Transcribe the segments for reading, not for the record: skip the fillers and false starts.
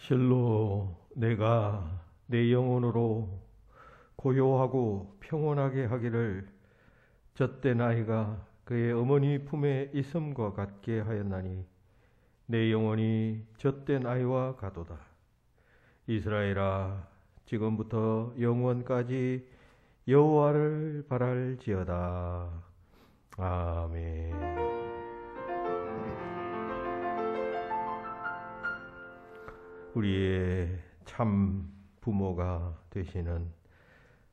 실로 내가 내 영혼으로 고요하고 평온하게 하기를 젖된 아이가 그의 어머니 품에 있음과 같게 하였나니 내 영혼이 젖된 아이와 같도다. 이스라엘아, 지금부터 영원까지 여호와를 바랄지어다. 아멘. 우리의 참 부모가 되시는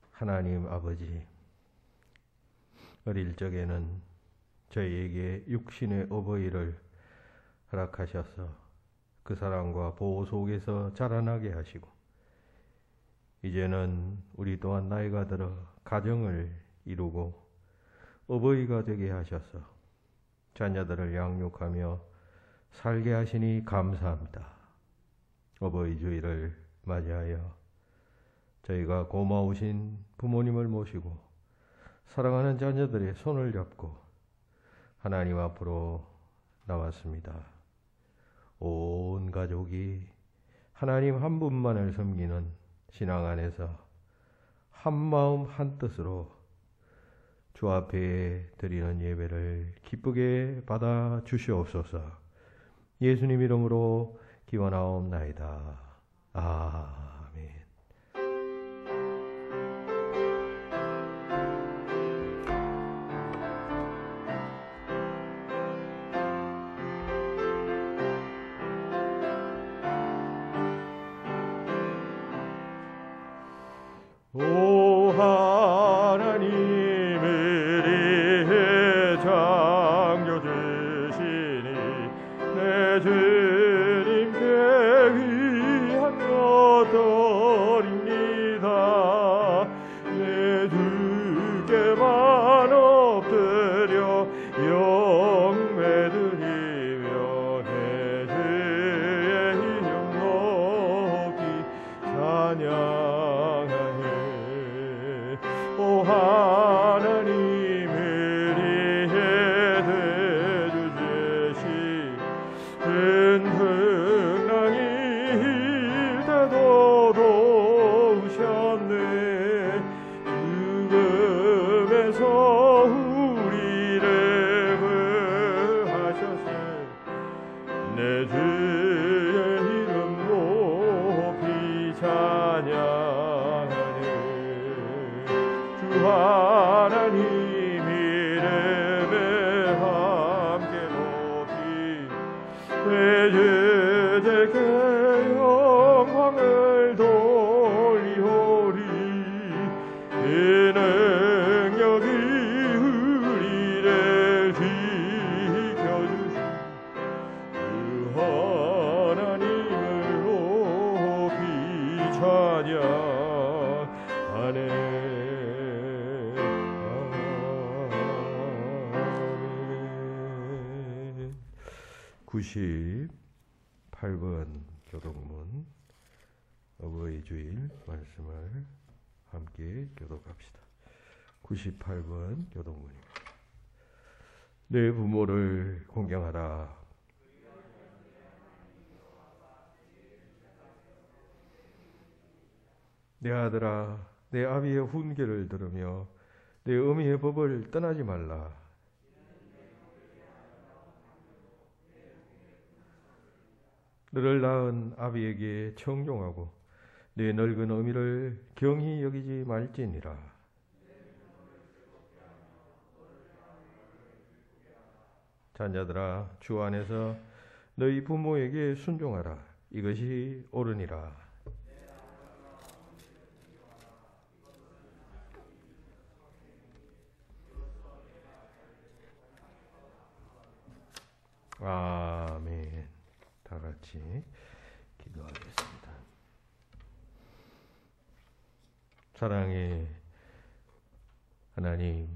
하나님 아버지, 어릴 적에는 저희에게 육신의 어버이를 허락하셔서 그 사랑과 보호 속에서 자라나게 하시고, 이제는 우리 또한 나이가 들어 가정을 이루고 어버이가 되게 하셔서 자녀들을 양육하며 살게 하시니 감사합니다. 어버이 주일을 맞이하여 저희가 고마우신 부모님을 모시고 사랑하는 자녀들의 손을 잡고 하나님 앞으로 나왔습니다. 온 가족이 하나님 한 분만을 섬기는 신앙 안에서 한 마음 한 뜻으로 주 앞에 드리는 예배를 기쁘게 받아 주시옵소서. 예수님 이름으로 기원하옵나이다. 아멘. 오 하나님 은혜의 창조주시니 내 주님께 귀한 것 드립니다. 내 주께만 엎드려 영매드리며 내 주의 이름 높이 찬양하네. 오 하나님 은혜의 대주제시 은흥랑이 때도 도우셨네. 죽음에서 우리를 구하셨네. 내 주의 이름 높이 찬양하네. 주 하나님 이름에 함께 높이 내 주제께 영광을 돌리오리. 그 능력이 우리를 지켜주신 그 하나님을 높이 찬양하네. 98번 교독문 어버이 주일 말씀을 함께 교독합시다. 98번 교독문입니다. 내 부모를 공경하라. 내 아들아, 내 아비의 훈계를 들으며 내 어미의 법을 떠나지 말라. 너를 낳은 아비에게 청종하고 내 늙은 어미를 경히 여기지 말지니라. 자녀들아, 주 안에서 너희 부모에게 순종하라. 이것이 옳으니라. 아멘. 다 같이 기도하겠습니다. 사랑의 하나님,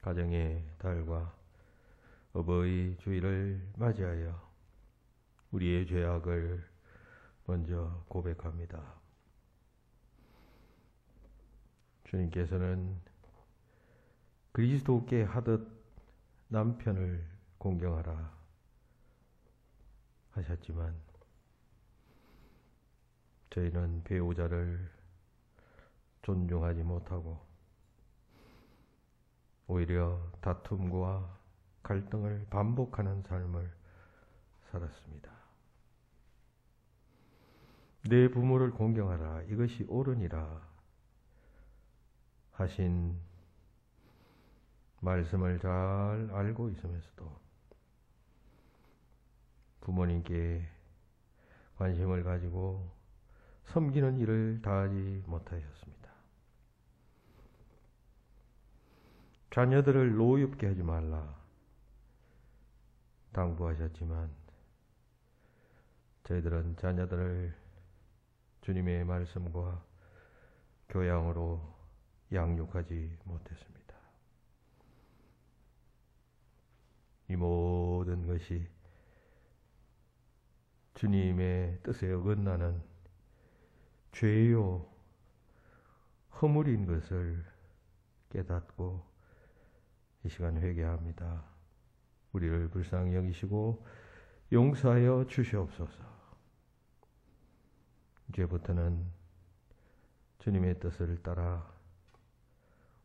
가정의 달과 어버이 주일을 맞이하여 우리의 죄악을 먼저 고백합니다. 주님께서는 그리스도께 하듯 남편을 공경하라 하셨지만 저희는 배우자를 존중하지 못하고 오히려 다툼과 갈등을 반복하는 삶을 살았습니다. 내 부모를 공경하라, 이것이 옳으니라 하신 말씀을 잘 알고 있으면서도 부모님께 관심을 가지고 섬기는 일을 다하지 못하였습니다. 자녀들을 노엽게 하지 말라 당부하셨지만 저희들은 자녀들을 주님의 말씀과 교양으로 양육하지 못했습니다. 이 모든 것이 주님의 뜻에 어긋나는 죄요 허물인 것을 깨닫고 이 시간 회개합니다. 우리를 불쌍히 여기시고 용서하여 주시옵소서. 이제부터는 주님의 뜻을 따라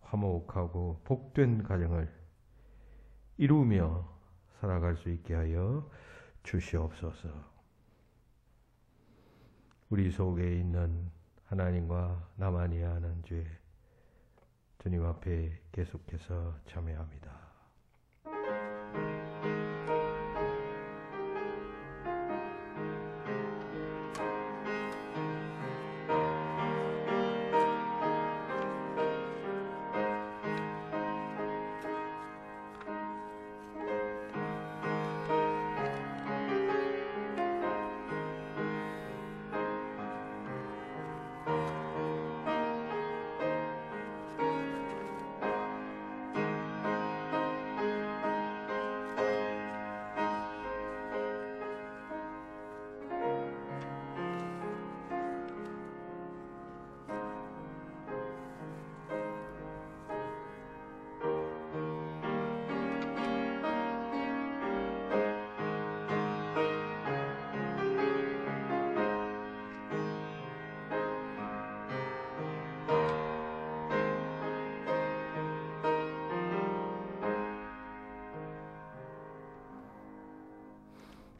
화목하고 복된 가정을 이루며 살아갈 수 있게 하여 주시옵소서. 우리 속에 있는 하나님과 나만이 아는 죄, 주님 앞에 계속해서 참여합니다.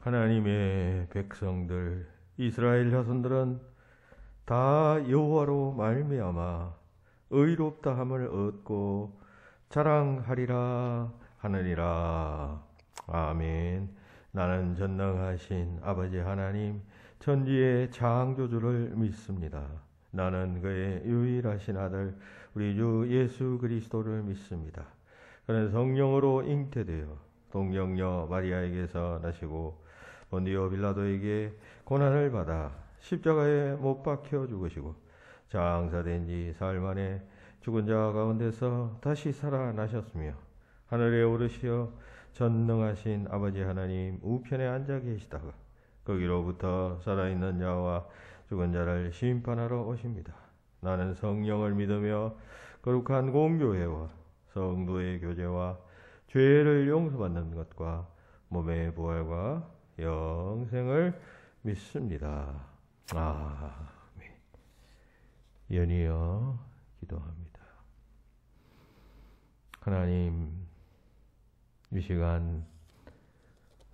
하나님의 백성들 이스라엘 자손들은 다 여호와로 말미암아 의롭다함을 얻고 자랑하리라 하느니라. 아멘. 나는 전능하신 아버지 하나님 천지의 창조주를 믿습니다. 나는 그의 유일하신 아들 우리 주 예수 그리스도를 믿습니다. 그는 성령으로 잉태되어 동정녀 마리아에게서 나시고 본디오 빌라도에게 고난을 받아 십자가에 못 박혀 죽으시고 장사된 지 사흘 만에 죽은 자 가운데서 다시 살아나셨으며 하늘에 오르시어 전능하신 아버지 하나님 우편에 앉아 계시다가 거기로부터 살아있는 자와 죽은 자를 심판하러 오십니다. 나는 성령을 믿으며 거룩한 공교회와 성도의 교제와 죄를 용서받는 것과 몸의 부활과 영생을 믿습니다. 아멘. 연이어 기도합니다. 하나님, 이 시간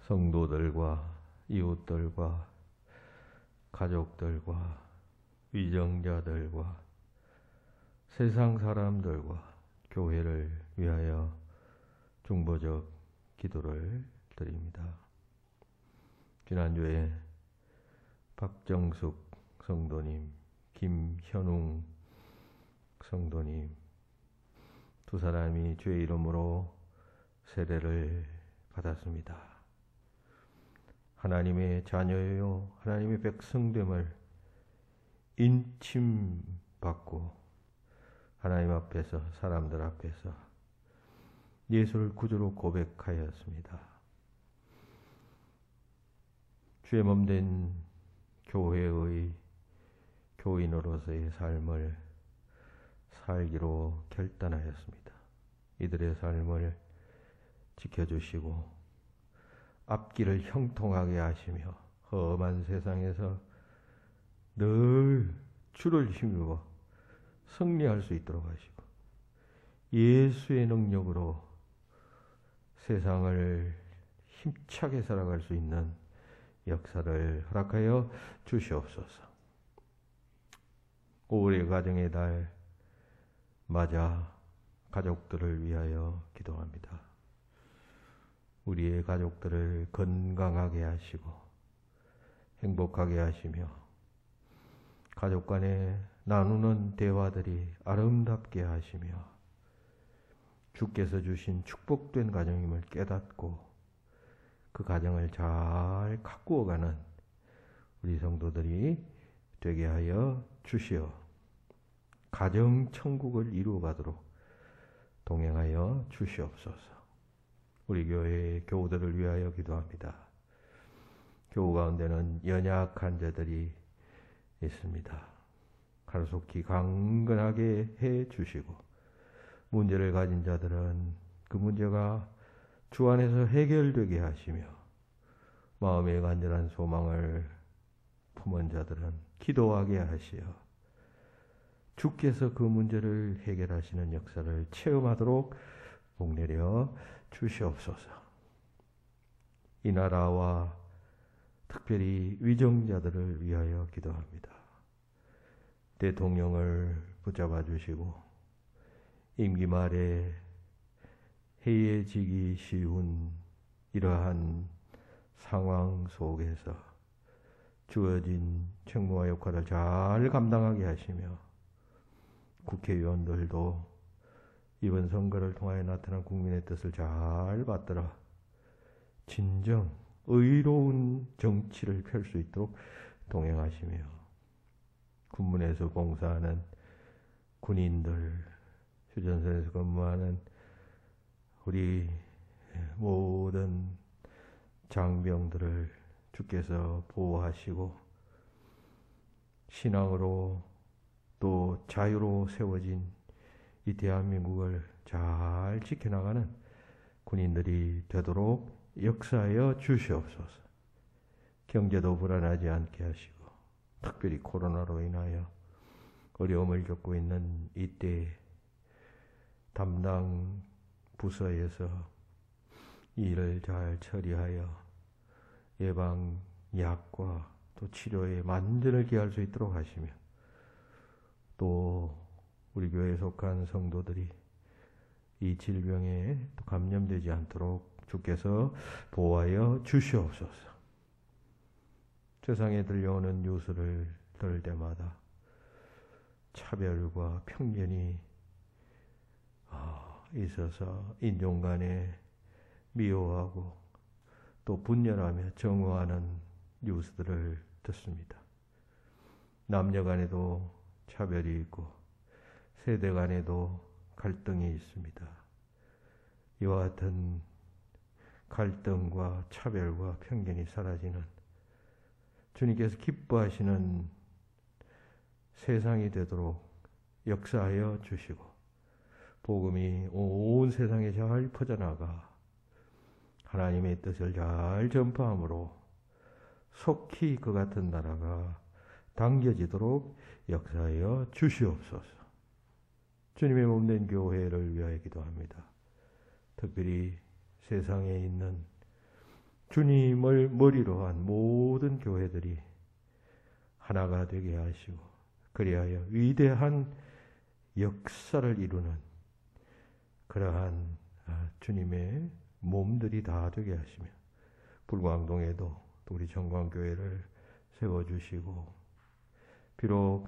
성도들과 이웃들과 가족들과 위정자들과 세상 사람들과 교회를 위하여 중보적 기도를 드립니다. 지난주에 박정숙 성도님, 김현웅 성도님 두 사람이 죄 이름으로 세례를 받았습니다. 하나님의 자녀요 하나님의 백성됨을 인침받고 하나님 앞에서 사람들 앞에서 예수를 구주로 고백하였습니다. 죄 몸된 교회의 교인으로서의 삶을 살기로 결단하였습니다. 이들의 삶을 지켜주시고 앞길을 형통하게 하시며 험한 세상에서 늘 주를 힘입어 승리할 수 있도록 하시고 예수의 능력으로 세상을 힘차게 살아갈 수 있는 역사를 허락하여 주시옵소서. 5월의 가정의 달 맞아 가족들을 위하여 기도합니다. 우리의 가족들을 건강하게 하시고 행복하게 하시며 가족 간에 나누는 대화들이 아름답게 하시며 주께서 주신 축복된 가정임을 깨닫고 그 가정을 잘 가꾸어가는 우리 성도들이 되게 하여 주시어 가정 천국을 이루어가도록 동행하여 주시옵소서. 우리 교회의 교우들을 위하여 기도합니다. 교우 가운데는 연약한 자들이 있습니다. 가로속히 강건하게 해 주시고 문제를 가진 자들은 그 문제가 주 안에서 해결되게 하시며 마음의 간절한 소망을 품은 자들은 기도하게 하시어 주께서 그 문제를 해결하시는 역사를 체험하도록 복내려 주시옵소서. 이 나라와 특별히 위정자들을 위하여 기도합니다. 대통령을 붙잡아 주시고 임기 말에 해이해지기 쉬운 이러한 상황 속에서 주어진 책무와 역할을 잘 감당하게 하시며 국회의원들도 이번 선거를 통하여 나타난 국민의 뜻을 잘 받들어 진정 의로운 정치를 펼 수 있도록 동행하시며 군문에서 봉사하는 군인들, 휴전선에서 근무하는 우리 모든 장병들을 주께서 보호하시고 신앙으로 또 자유로 세워진 이 대한민국을 잘 지켜나가는 군인들이 되도록 역사하여 주시옵소서. 경제도 불안하지 않게 하시고 특별히 코로나로 인하여 어려움을 겪고 있는 이때 담당 부서에서 이 일을 잘 처리하여 예방약과 또 치료에 만전을 기할 수 있도록 하시며 또 우리 교회에 속한 성도들이 이 질병에 또 감염되지 않도록 주께서 보호하여 주시옵소서. 세상에 들려오는 뉴스를 들을 때마다 차별과 편견이 있어서 인종 간에 미워하고 또 분열하며 정오하는 뉴스들을 듣습니다. 남녀 간에도 차별이 있고 세대 간에도 갈등이 있습니다. 이와 같은 갈등과 차별과 편견이 사라지는 주님께서 기뻐하시는 세상이 되도록 역사하여 주시고 복음이 온 세상에 잘 퍼져나가 하나님의 뜻을 잘 전파함으로 속히 그 같은 나라가 당겨지도록 역사하여 주시옵소서. 주님의 몸된 교회를 위하여 기도합니다. 특별히 세상에 있는 주님을 머리로 한 모든 교회들이 하나가 되게 하시고 그리하여 위대한 역사를 이루는 그러한 주님의 몸들이 다 되게 하시며 불광동에도 또 우리 정광교회를 세워주시고 비록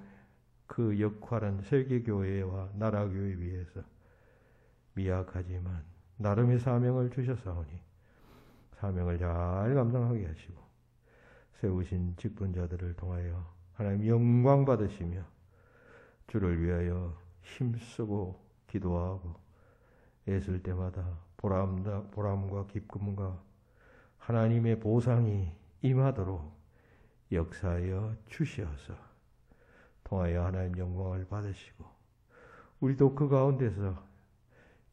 그 역할은 세계교회와 나라교회 위해서 미약하지만 나름의 사명을 주셨사오니 사명을 잘 감당하게 하시고 세우신 직분자들을 통하여 하나님 영광 받으시며 주를 위하여 힘쓰고 기도하고 애쓸 때마다 보람과 기쁨과 하나님의 보상이 임하도록 역사하여 주시어서 통하여 하나님 영광을 받으시고 우리도 그 가운데서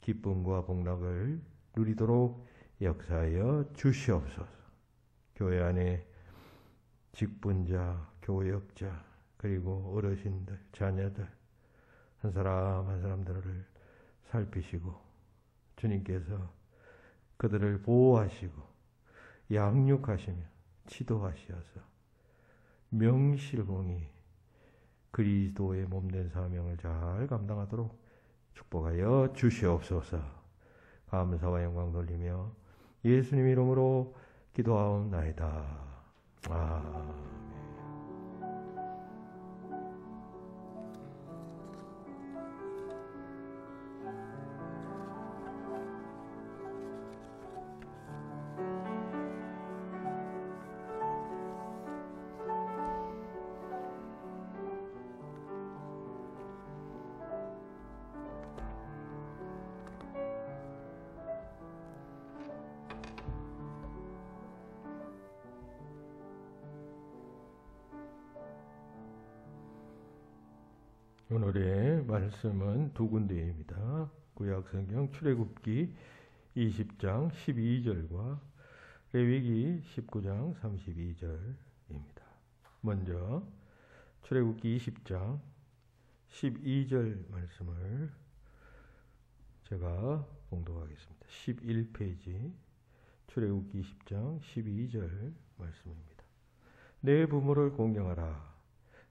기쁨과 복락을 누리도록 역사하여 주시옵소서. 교회 안에 직분자, 교역자, 그리고 어르신들, 자녀들 한 사람 한 사람들을 살피시고 주님께서 그들을 보호하시고 양육하시며 지도하시어서 명실공히 그리스도의 몸된 사명을 잘 감당하도록 축복하여 주시옵소서. 감사와 영광 돌리며 예수님 이름으로 기도하옵나이다. 아멘. 오늘의 말씀은 두 군데입니다. 구약성경 출애굽기 20장 12절과 레위기 19장 32절입니다. 먼저 출애굽기 20장 12절 말씀을 제가 봉독하겠습니다. 11페이지 출애굽기 20장 12절 말씀입니다. 내 부모를 공경하라.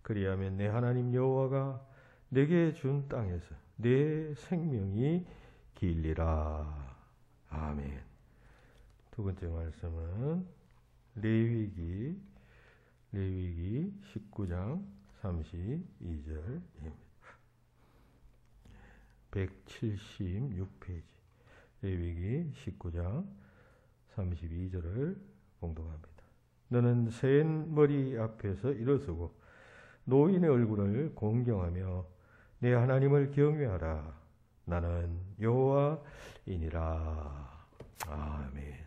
그리하면 내 하나님 여호와가 내게 준 땅에서 내 생명이 길리라. 아멘. 두 번째 말씀은 레위기 19장 32절입니다. 176페이지 레위기 19장 32절을 봉독합니다. 너는 센 머리 앞에서 일어서고 노인의 얼굴을 공경하며 내 하나님을 경외하라. 나는 여호와이니라. 아멘.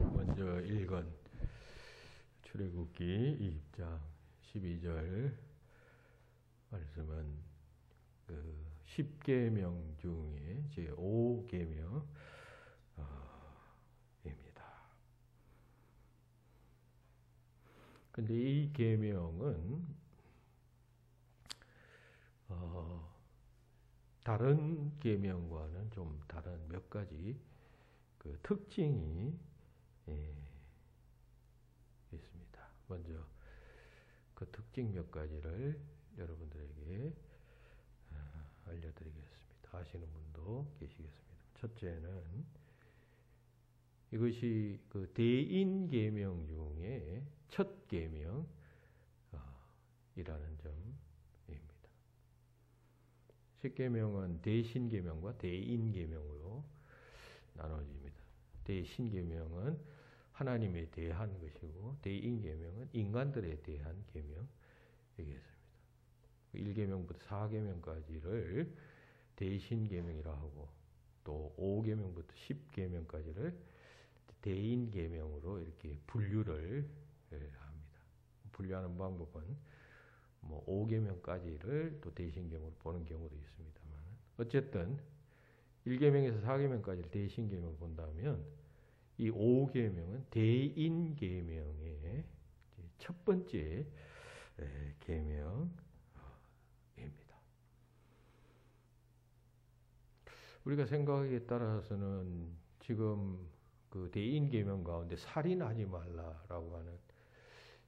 먼저 읽은 출애굽기 20장 12절 말씀은 그 10계명 중에 제 5계명입니다. 근데 이 계명은 다른 계명과는 좀 다른 몇 가지 그 특징이 있습니다. 먼저 그 특징 몇 가지를 여러분들에게 알려드리겠습니다. 아시는 분도 계시겠습니다. 첫째는 이것이 그 대인 계명 중에 첫 계명이라는 점입니다. 십계명은 대신 계명과 대인 계명으로 나눠집니다. 대신 계명은 하나님에 대한 것이고 대인 계명은 인간들에 대한 계명이겠습니다. 1계명부터 4계명까지를 대신 계명이라 하고 또 5계명부터 10계명까지를 대인 계명으로 이렇게 분류를 합니다. 분류하는 방법은 뭐 5계명까지를 또 대신 계명으로 보는 경우도 있습니다만 어쨌든 1계명에서 4계명까지를 대신 계명으로 본다면 이 5계명은 대인 계명의 첫 번째 계명입니다. 우리가 생각하기에 따라서는 지금 그 대인 계명 가운데 살인하지 말라라고 하는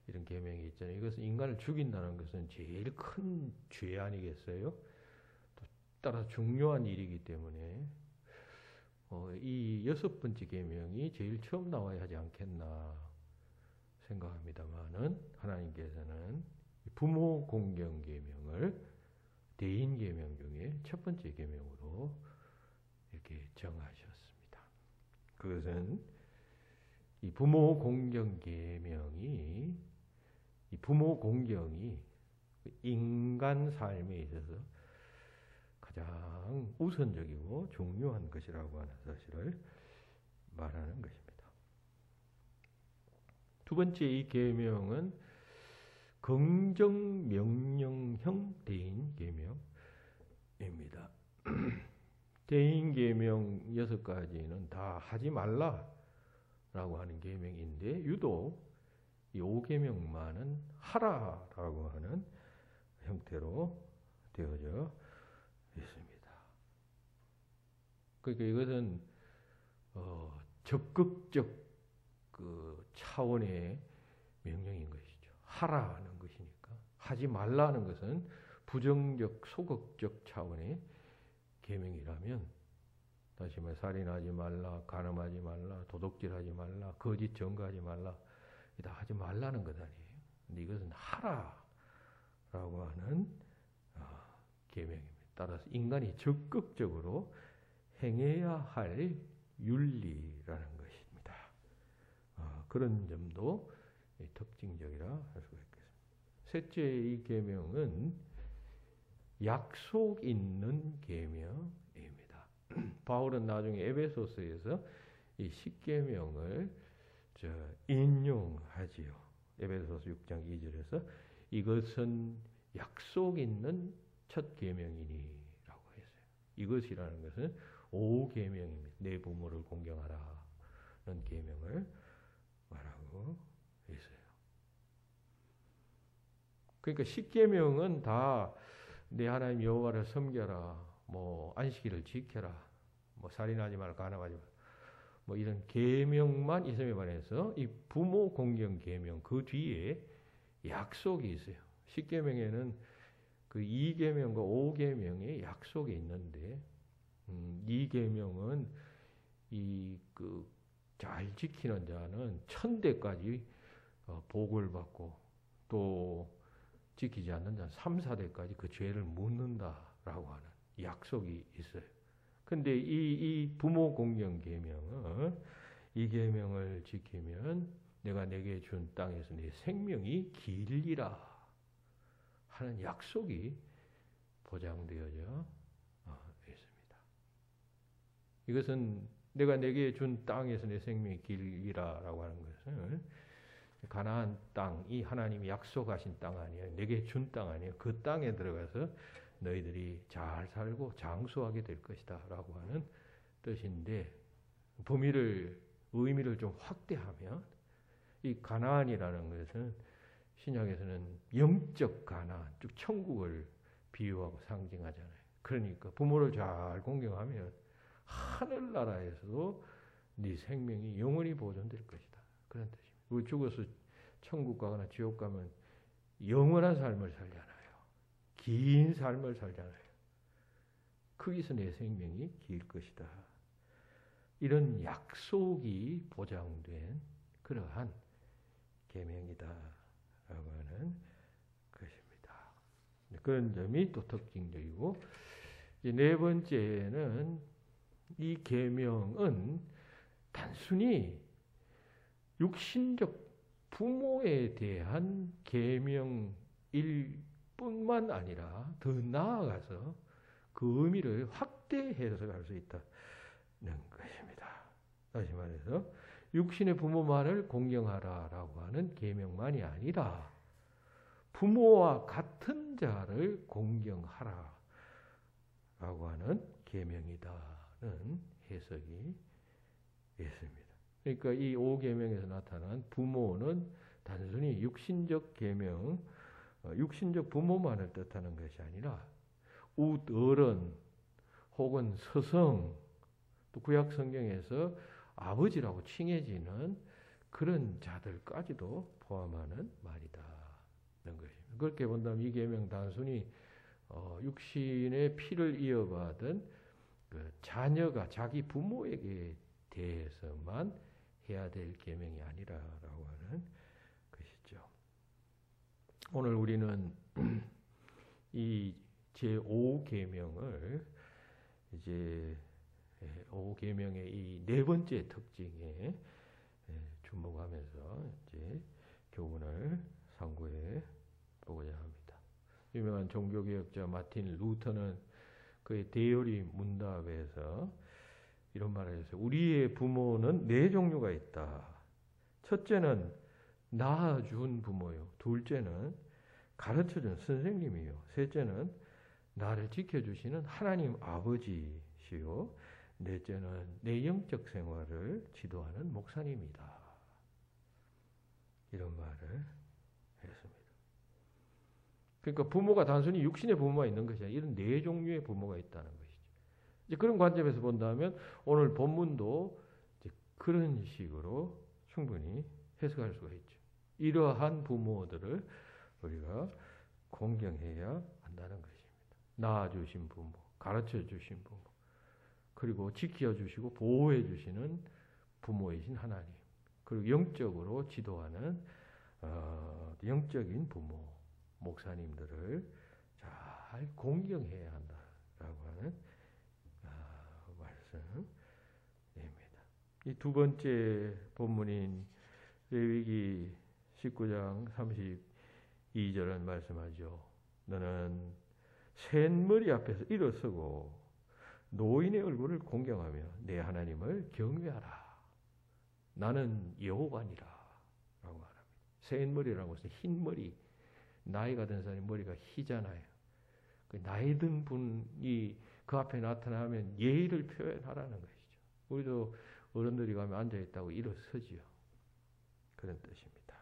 이런 계명이 있잖아요. 이것은 인간을 죽인다는 것은 제일 큰 죄 아니겠어요? 또 따라서 중요한 일이기 때문에 이 6번째 계명이 제일 처음 나와야 하지 않겠나 생각합니다만은 하나님께서는 부모 공경 계명을 대인 계명 중에 첫 번째 계명으로 이렇게 정하셨습니다. 그것은 이 부모 공경 계명이 이 부모 공경이 인간 삶에 있어서 가장 우선적이고 중요한 것이라고 하는 사실을 말하는 것입니다. 두 번째 이 계명은 긍정 명령형 대인 계명입니다. 대인 계명 6가지는 다 하지 말라라고 하는 계명인데 유독 이 5계명만은 하라라고 하는 형태로 되어져 있습니다. 그러니까 이것은 적극적 그 차원의 명령인 것이죠. 하라는 것이니까. 하지 말라는 것은 부정적, 소극적 차원의 계명이라면, 다시 말해 살인하지 말라, 간음하지 말라, 도둑질하지 말라, 거짓 증거하지 말라, 다 하지 말라는 것 아니에요. 근데 이것은 하라라고 하는 계명입니다. 따라서 인간이 적극적으로 행해야 할 윤리라는 것입니다. 그런 점도 특징적이라 할 수가 있겠습니다. 셋째, 이 계명은 약속 있는 계명입니다. 바울은 나중에 에베소서에서 이 10계명을 인용하지요. 에베소서 6장 2절에서 이것은 약속 있는 첫 계명이니라고 했어요. 이것이라는 것은 5계명입니다. 내 부모를 공경하라는 계명을 말하고 있어요. 그러니까 10계명은 다 내 하나님 여호와를 섬겨라, 뭐 안식일을 지켜라, 뭐 살인하지 말라, 간음하지 말라, 뭐 이런 계명만 있음에 반해서 이 부모 공경 계명 그 뒤에 약속이 있어요. 10계명에는 그 2계명과 5계명의 약속이 있는데 2계명은 이 그 잘 지키는 자는 천대까지 복을 받고 또 지키지 않는 자는 3, 4대까지 그 죄를 묻는다라고 하는 약속이 있어요. 근데 이 부모 공경 계명은 이 계명을 지키면 내가 내게 준 땅에서 내 생명이 길리라 하는 약속이 보장되어져 있습니다. 이것은 내가 내게 준 땅에서 내 생명이 길리라라고 하는 것은 가나안 땅이 하나님이 약속하신 땅 아니에요. 내게 준 땅 아니에요. 그 땅에 들어가서 너희들이 잘 살고 장수하게 될 것이다 라고 하는 뜻인데, 의미를 좀 확대하면 이 가나안이라는 것은 신약에서는 영적 가나안, 즉 천국을 비유하고 상징하잖아요. 그러니까 부모를 잘 공경하면 하늘나라에서도 네 생명이 영원히 보존될 것이다. 그런 뜻입니다. 우리 죽어서 천국 가거나 지옥 가면 영원한 삶을 살잖아요. 긴 삶을 살잖아요. 거기서 내 생명이 길 것이다. 이런 약속이 보장된 그러한 계명이다라고 하는 것입니다. 그런 점이 또 특징적이고, 네 번째는 이 계명은 단순히 육신적 부모에 대한 계명일 뿐만 아니라 더 나아가서 그 의미를 확대 해석할 수 있다는 것입니다. 다시 말해서 육신의 부모만을 공경하라라고 하는 계명만이 아니라 부모와 같은 자를 공경하라라고 하는 계명이다는 해석이 있습니다. 그러니까 이 5계명에서 나타난 부모는 단순히 육신적 계명, 육신적 부모만을 뜻하는 것이 아니라 우어른 혹은 스승, 또 구약 성경에서 아버지라고 칭해지는 그런 자들까지도 포함하는 말이다는 것입니다. 그렇게 본다면 이 계명 단순히 육신의 피를 이어받은 그 자녀가 자기 부모에게 대해서만 해야 될 계명이 아니라라고 하는 것이죠. 오늘 우리는 이 제5계명을 이제 5계명의 이 네 번째 특징에 주목하면서 이제 교훈을 상고해 보고자 합니다. 유명한 종교개혁자 마틴 루터는 그의 대요리 문답에서 이런 말을 했어요. 우리의 부모는 네 종류가 있다. 첫째는 낳아준 부모요. 둘째는 가르쳐준 선생님이요. 셋째는 나를 지켜주시는 하나님 아버지시요. 넷째는 내 영적 생활을 지도하는 목사님이다. 이런 말을 했습니다. 그러니까 부모가 단순히 육신의 부모가 있는 것이 아니라 이런 네 종류의 부모가 있다는 것이죠. 이제 그런 관점에서 본다면 오늘 본문도 이제 그런 식으로 충분히 해석할 수가 있죠. 이러한 부모들을 우리가 공경해야 한다는 것입니다. 낳아주신 부모, 가르쳐주신 부모, 그리고 지켜주시고 보호해주시는 부모이신 하나님, 그리고 영적으로 지도하는 영적인 부모, 목사님들을 잘 공경해야 한다라고 하는 말씀입니다. 이 두 번째 본문인 레위기 19장 32절은 말씀하죠. 너는 샌머리 앞에서 일어서고 노인의 얼굴을 공경하며 내 하나님을 경외하라. 나는 여호와니라 라고 말합니다. 샌머리라고 해서 흰머리, 나이가 든 사람이 머리가 희잖아요. 그 나이 든 분이 그 앞에 나타나면 예의를 표현하라는 것이죠. 우리도 어른들이 가면 앉아있다고 일어서지요. 그런 뜻입니다.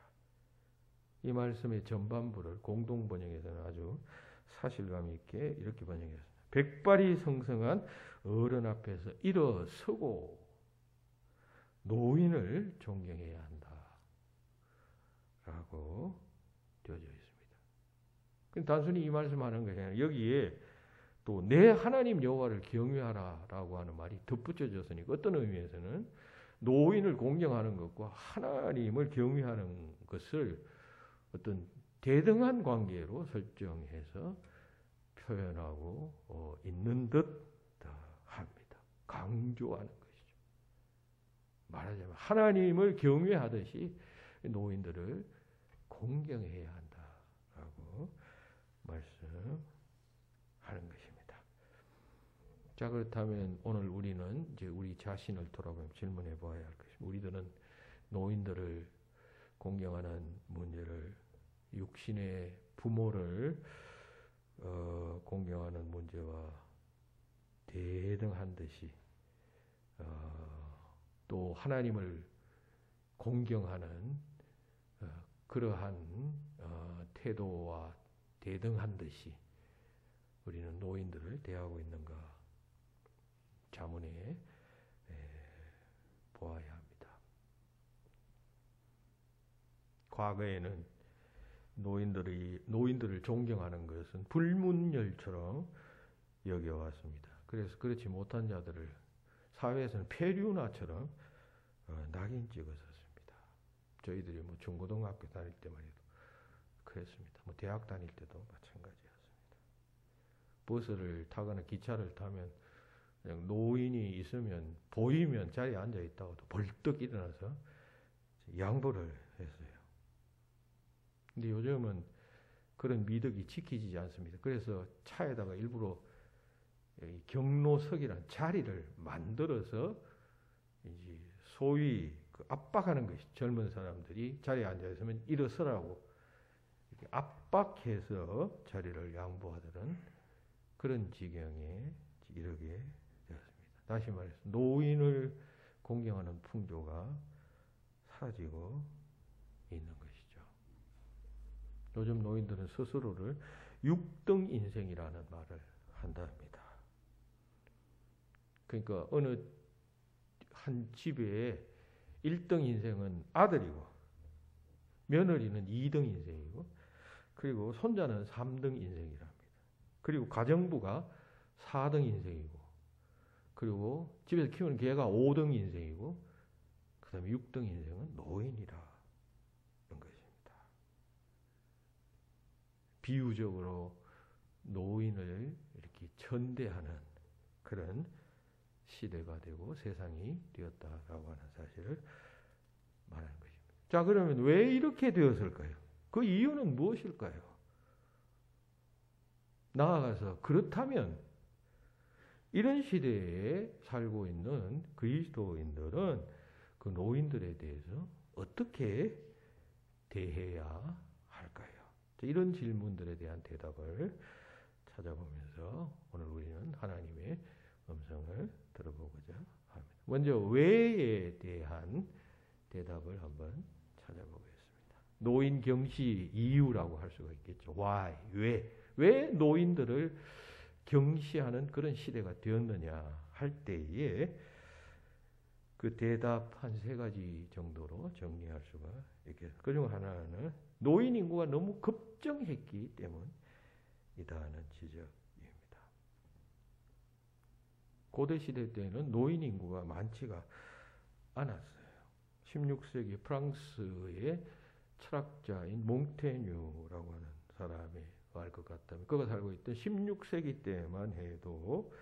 이 말씀의 전반부를 공동번역에서는 아주 사실감 있게 이렇게 번역했습니다. 백발이 성성한 어른 앞에서 일어서고 노인을 존경해야 한다 라고 되어져 있습니다. 단순히 이 말씀하는 것이 아니라 여기에 또 내 하나님 여호와를 경외하라 라고 하는 말이 덧붙여졌으니 어떤 의미에서는 노인을 공경하는 것과 하나님을 경외하는 것을 어떤 대등한 관계로 설정해서 표현하고 있는 듯 합니다. 강조하는 것이죠. 말하자면 하나님을 경외하듯이 노인들을 공경해야 한다라고 말씀하는 것입니다. 자, 그렇다면 오늘 우리는 이제 우리 자신을 돌아보면 질문해 보아야 할 것입니다. 우리들은 노인들을 공경하는 문제를 육신의 부모를 공경하는 문제와 대등한 듯이 또 하나님을 공경하는 그러한 태도와 대등한 듯이 우리는 노인들을 대하고 있는가 자문해 보아야 합니다. 과거에는 노인들을 존경하는 것은 불문율처럼 여겨왔습니다. 그래서 그렇지 못한 자들을 사회에서는 폐류나처럼 낙인 찍었었습니다. 저희들이 뭐 중고등학교 다닐 때만 해도 그랬습니다. 뭐 대학 다닐 때도 마찬가지였습니다. 버스를 타거나 기차를 타면 그냥 노인이 있으면 보이면 자리에 앉아 있다가도 벌떡 일어나서 양보를 했어요. 근데 요즘은 그런 미덕이 지키지 않습니다. 그래서 차에다가 일부러 경로석이란 자리를 만들어서 이제 소위 그 압박하는 것이 젊은 사람들이 자리에 앉아 있으면 일어서라고 이렇게 압박해서 자리를 양보하던 그런 지경에 이르게 되었습니다. 다시 말해서 노인을 공경하는 풍조가 사라지고 있는 것이죠. 요즘 노인들은 스스로를 6등 인생이라는 말을 한답니다. 그러니까 어느 한 집에 1등 인생은 아들이고 며느리는 2등 인생이고 그리고 손자는 3등 인생이랍니다. 그리고 가정부가 4등 인생이고 그리고 집에서 키우는 개가 5등 인생이고 그 다음에 6등 인생은 노인이라는 것입니다. 비유적으로 노인을 이렇게 천대하는 그런 시대가 되고 세상이 되었다라고 하는 사실을 말하는 것입니다. 자, 그러면 왜 이렇게 되었을까요? 그 이유는 무엇일까요? 나아가서 그렇다면 이런 시대에 살고 있는 그리스도인들은 그 노인들에 대해서 어떻게 대해야 할까요? 이런 질문들에 대한 대답을 찾아보면서 오늘 우리는 하나님의 음성을 들어보고자 합니다. 먼저 왜에 대한 대답을 한번 찾아보겠습니다. 노인 경시 이유라고 할 수가 있겠죠. Why? 왜 노인들을 경시하는 그런 시대가 되었느냐 할 때에 그 대답 한 3가지 정도로 정리할 수가 있겠습니다. 그중 하나는 노인 인구가 너무 급증했기 때문이다는 지적입니다. 고대 시대 때는 노인 인구가 많지가 않았어요. 16세기 프랑스의 철학자인 몽테뉴라고 하는 사람이 알 것 같다면 그가 살고 있던 16세기 때만 해도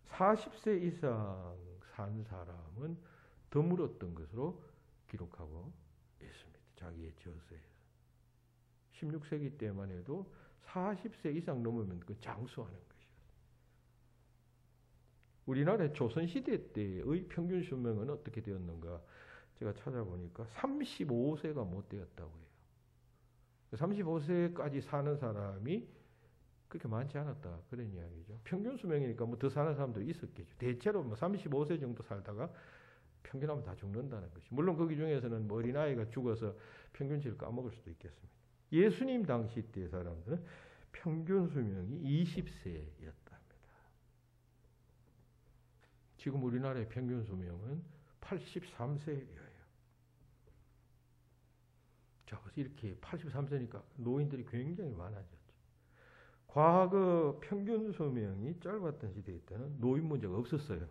40세 이상 산 사람은 드물었던 것으로 기록하고 있습니다. 자기의 저서에서. 16세기 때만 해도 40세 이상 넘으면 그 장수하는 것이었어요. 우리나라의 조선시대 때의 평균 수명은 어떻게 되었는가 제가 찾아보니까 35세가 못 되었다고 해요. 35세까지 사는 사람이 그렇게 많지 않았다. 그런 이야기죠. 평균 수명이니까 뭐 더 사는 사람도 있었겠죠. 대체로 뭐 35세 정도 살다가 평균하면 다 죽는다는 것이. 물론 거기 중에서는 뭐 어린아이가 죽어서 평균치를 까먹을 수도 있겠습니다. 예수님 당시 때 사람들은 평균 수명이 20세였답니다. 지금 우리나라의 평균 수명은 83세예요. 자, 그래서 이렇게 83세니까 노인들이 굉장히 많아졌죠. 과거 평균 수명이 짧았던 시대에 때는 노인 문제가 없었어요.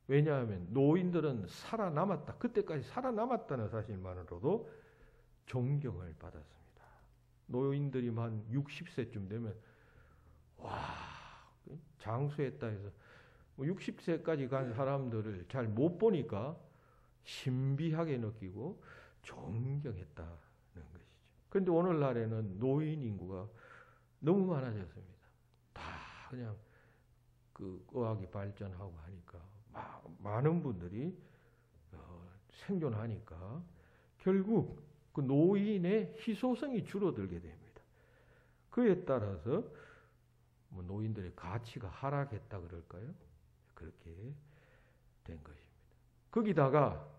왜냐하면 노인들은 살아남았다. 그때까지 살아남았다는 사실만으로도 존경을 받았습니다. 노인들이 한 60세쯤 되면 와, 장수했다 해서 60세까지 간 사람들을 잘 못 보니까 신비하게 느끼고 존경했다는 것이죠. 그런데 오늘날에는 노인 인구가 너무 많아졌습니다. 다 그냥 그 의학이 발전하고 하니까 많은 분들이 생존하니까 결국 그 노인의 희소성이 줄어들게 됩니다. 그에 따라서 뭐 노인들의 가치가 하락했다 그럴까요? 그렇게 된 것입니다. 거기다가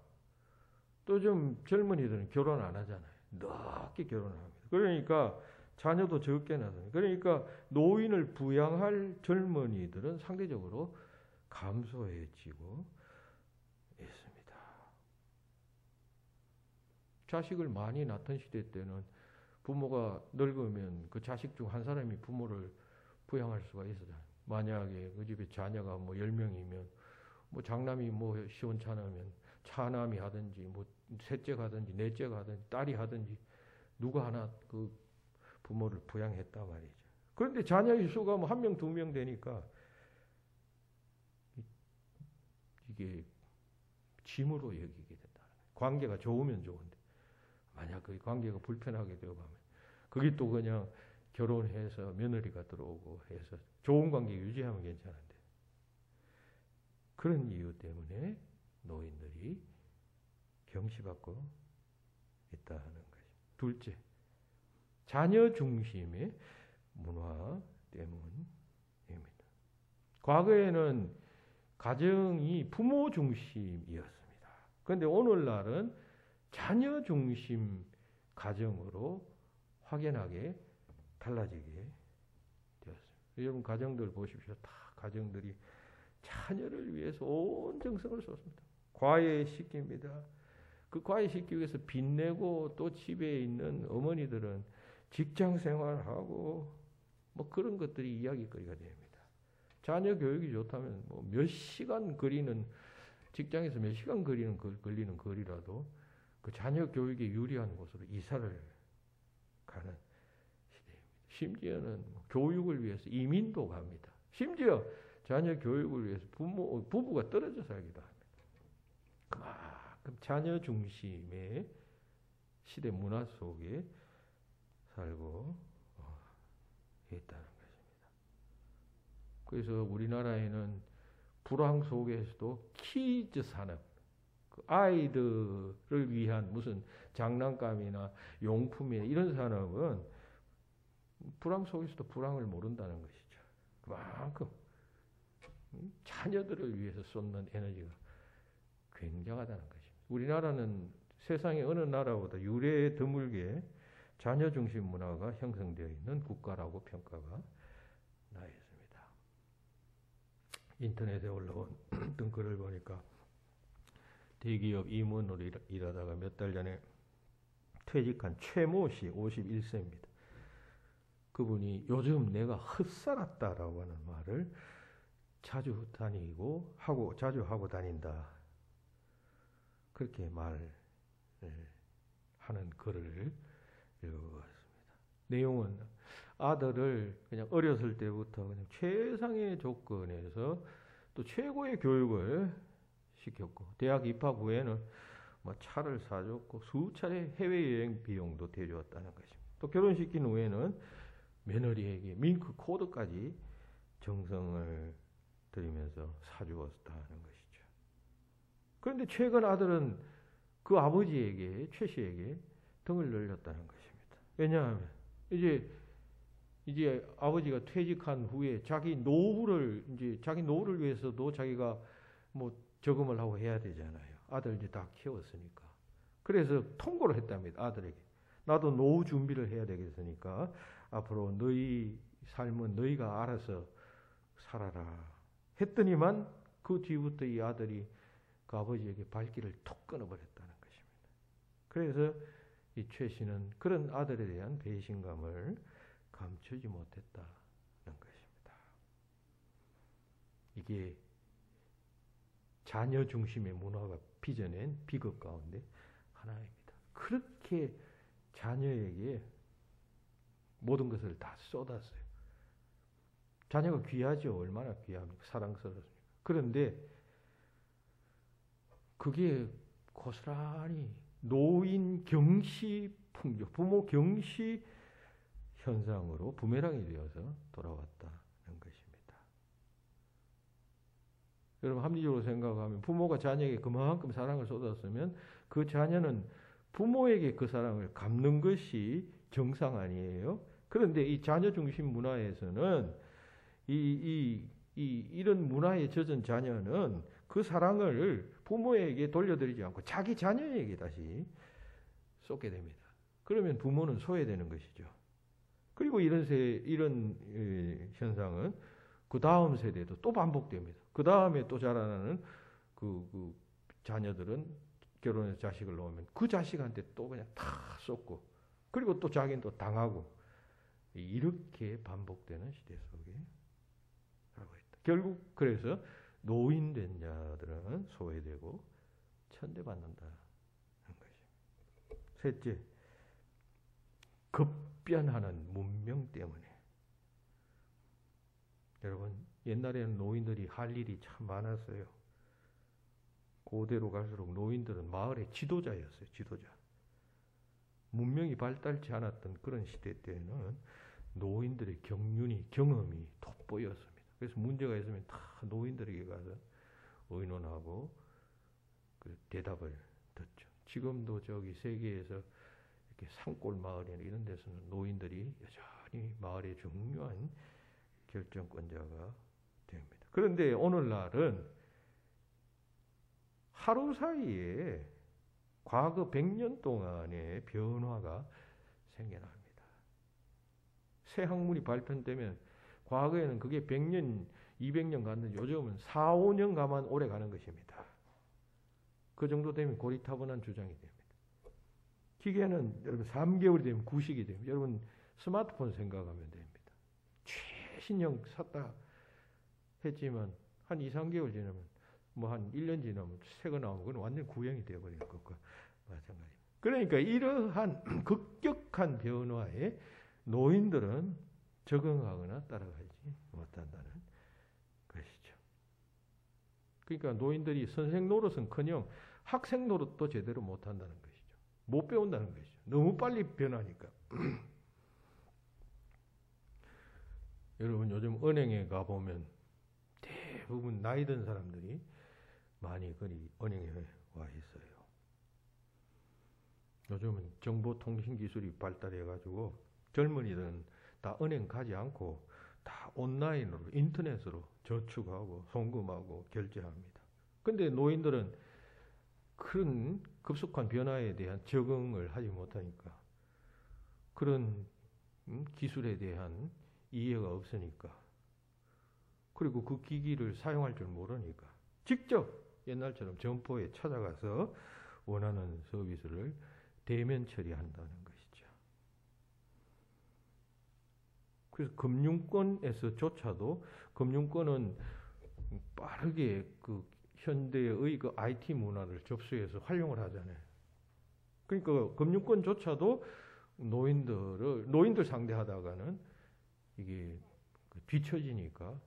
또 좀 젊은이들은 결혼 안 하잖아요. 늦게 결혼을 합니다. 그러니까 자녀도 적게 낳습니다. 그러니까 노인을 부양할 젊은이들은 상대적으로 감소해지고 있습니다. 자식을 많이 낳던 시대 때는 부모가 늙으면 그 자식 중 한 사람이 부모를 부양할 수가 있어요. 만약에 그 집에 자녀가 뭐 10명이면 뭐 장남이 뭐 시원찮으면 차남이 하든지 뭐 셋째가 하든지 넷째가 하든지 딸이 하든지 누가 하나 그 부모를 부양했단 말이죠. 그런데 자녀의 수가 뭐 1명, 2명 되니까 이게 짐으로 여기게 된다. 관계가 좋으면 좋은데 만약 그 관계가 불편하게 되어 가면 그게 또 그냥 결혼해서 며느리가 들어오고 해서 좋은 관계 유지하면 괜찮은데 그런 이유 때문에 노인들이 경시받고 있다는 것입니다. 둘째, 자녀 중심의 문화 때문입니다. 과거에는 가정이 부모 중심이었습니다. 그런데 오늘날은 자녀 중심 가정으로 확연하게 달라지게 되었습니다. 여러분 가정들 보십시오. 다 가정들이 자녀를 위해서 온 정성을 쏟습니다. 과외시킵니다. 그 과외시키기 위해서 빚내고 또 집에 있는 어머니들은 직장 생활하고 뭐 그런 것들이 이야기거리가 됩니다. 자녀 교육이 좋다면 뭐 몇 시간 거리는 직장에서 몇 시간 걸리는 거리라도 그 자녀 교육에 유리한 곳으로 이사를 가는 시대입니다. 심지어는 교육을 위해서 이민도 갑니다. 심지어 자녀 교육을 위해서 부부가 떨어져 살기도 합니다. 그럼 자녀 중심의 시대 문화 속에 살고 있다는 것입니다. 그래서 우리나라에는 불황 속에서도 키즈 산업, 그 아이들을 위한 무슨 장난감이나 용품이나 이런 산업은 불황 속에서도 불황을 모른다는 것이죠. 그만큼 자녀들을 위해서 쏟는 에너지가 굉장하다는 것입니다. 우리나라는 세상의 어느 나라보다 유례 드물게 자녀 중심 문화가 형성되어 있는 국가라고 평가가 나 있습니다. 인터넷에 올라온 어떤 글을 보니까 대기업 임원으로 일하다가 몇 달 전에 퇴직한 최모 씨 51세입니다. 그분이 요즘 내가 헛살았다라고 하는 말을 자주 하고 다닌다. 그렇게 말하는 글을 읽어봤습니다. 내용은 아들을 그냥 어렸을 때부터 그냥 최상의 조건에서 또 최고의 교육을 시켰고, 대학 입학 후에는 뭐 차를 사줬고 수차례 해외여행 비용도 대주었다는 것입니다. 또 결혼시킨 후에는 며느리에게 밍크 코드까지 정성을 들이면서 사주었다는 것이죠. 그런데 최근 아들은 그 아버지에게, 최 씨에게 등을 늘렸다는 것입니다. 왜냐하면 이제 아버지가 퇴직한 후에 자기 노후를 위해서도 자기가 뭐 저금을 하고 해야 되잖아요. 아들 이제 다 키웠으니까. 그래서 통보를 했답니다. 아들에게. 나도 노후 준비를 해야 되겠으니까 앞으로 너희 삶은 너희가 알아서 살아라. 했더니만 그 뒤부터 이 아들이 그 아버지에게 발길을 톡 끊어버렸다는 것입니다. 그래서 이 최 씨는 그런 아들에 대한 배신감을 감추지 못했다는 것입니다. 이게 자녀 중심의 문화가 빚어낸 비극 가운데 하나입니다. 그렇게 자녀에게 모든 것을 다 쏟았어요. 자녀가 귀하죠. 얼마나 귀합니까? 사랑스럽습니까? 그런데 그게 고스란히 노인 경시 풍조, 부모 경시 현상으로 부메랑이 되어서 돌아왔다는 것입니다. 여러분 합리적으로 생각하면 부모가 자녀에게 그만큼 사랑을 쏟았으면 그 자녀는 부모에게 그 사랑을 갚는 것이 정상 아니에요? 그런데 이 자녀 중심 문화에서는 이런 문화에 젖은 자녀는 그 사랑을 부모에게 돌려드리지 않고 자기 자녀에게 다시 쏟게 됩니다. 그러면 부모는 소외되는 것이죠. 그리고 이런 현상은 그 다음 세대도 또 반복됩니다. 그 다음에 또 자라나는 그 자녀들은 결혼해서 자식을 놓으면 그 자식한테 또 그냥 다 쏟고, 그리고 또 자기는 또 당하고, 이렇게 반복되는 시대 속에 살고 있다. 결국 그래서 노인된 자들은 소외되고 천대받는다는 것입니다. 셋째, 급변하는 문명 때문에. 여러분, 옛날에는 노인들이 할 일이 참 많았어요. 고대로 갈수록 노인들은 마을의 지도자였어요. 지도자. 문명이 발달치 않았던 그런 시대 때에는 노인들의 경험이 돋보였습니다. 그래서 문제가 있으면 다 노인들에게 가서 의논하고 그 대답을 듣죠. 지금도 저기 세계에서 이렇게 산골 마을이나 이런 데서는 노인들이 여전히 마을의 중요한 결정권자가 됩니다. 그런데 오늘날은 하루 사이에 과거 100년 동안의 변화가 생겨납니다. 새 학문이 발전되면 과거에는 그게 100년, 200년 갔는데 요즘은 4, 5년 가만 오래 가는 것입니다. 그 정도 되면 고리타분한 주장이 됩니다. 기계는 여러분 3개월이 되면 구식이 됩니다. 여러분 스마트폰 생각하면 됩니다. 최신형 샀다 했지만 한 2, 3개월 지나면 뭐 한 1년 지나면 새거 나오면 그건 완전 구형이 되어버리는 것과 마찬가지입니다. 그러니까 이러한 급격한 변화에 노인들은 적응하거나 따라가지 못한다는 것이죠. 그러니까 노인들이 선생 노릇은커녕 학생 노릇도 제대로 못한다는 것이죠. 못 배운다는 것이죠. 너무 빨리 변하니까. 여러분 요즘 은행에 가보면 대부분 나이 든 사람들이 많이 거기 은행에 와 있어요. 요즘은 정보통신기술이 발달해가지고 젊은이들은 다 은행 가지 않고 다 온라인으로 인터넷으로 저축하고 송금하고 결제합니다. 근데 노인들은 그런 급속한 변화에 대한 적응을 하지 못하니까 그런 기술에 대한 이해가 없으니까 그리고 그 기기를 사용할 줄 모르니까 직접 옛날처럼 점포에 찾아가서 원하는 서비스를 대면 처리한다는 것이죠. 그래서 금융권에서조차도 금융권은 빠르게 그 현대의 그 IT 문화를 접수해서 활용을 하잖아요. 그러니까 금융권조차도 노인들 상대하다가는 이게 뒤처지니까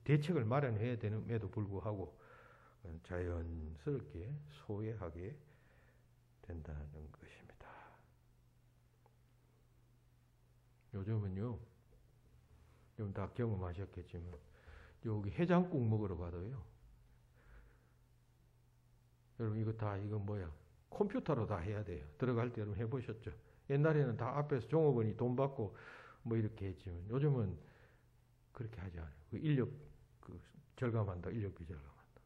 대책을 마련해야 되는에도 불구하고 자연스럽게 소외하게 된다는 것입니다. 요즘은요, 좀 다 경험하셨겠지만 여기 해장국 먹으러 가도요. 여러분 이거 뭐야? 컴퓨터로 다 해야 돼요. 들어갈 때 여러분 해보셨죠? 옛날에는 다 앞에서 종업원이 돈 받고 뭐 이렇게 했지만 요즘은 그렇게 하지 않아요. 그 인력 절감한다. 인력비 절감한다.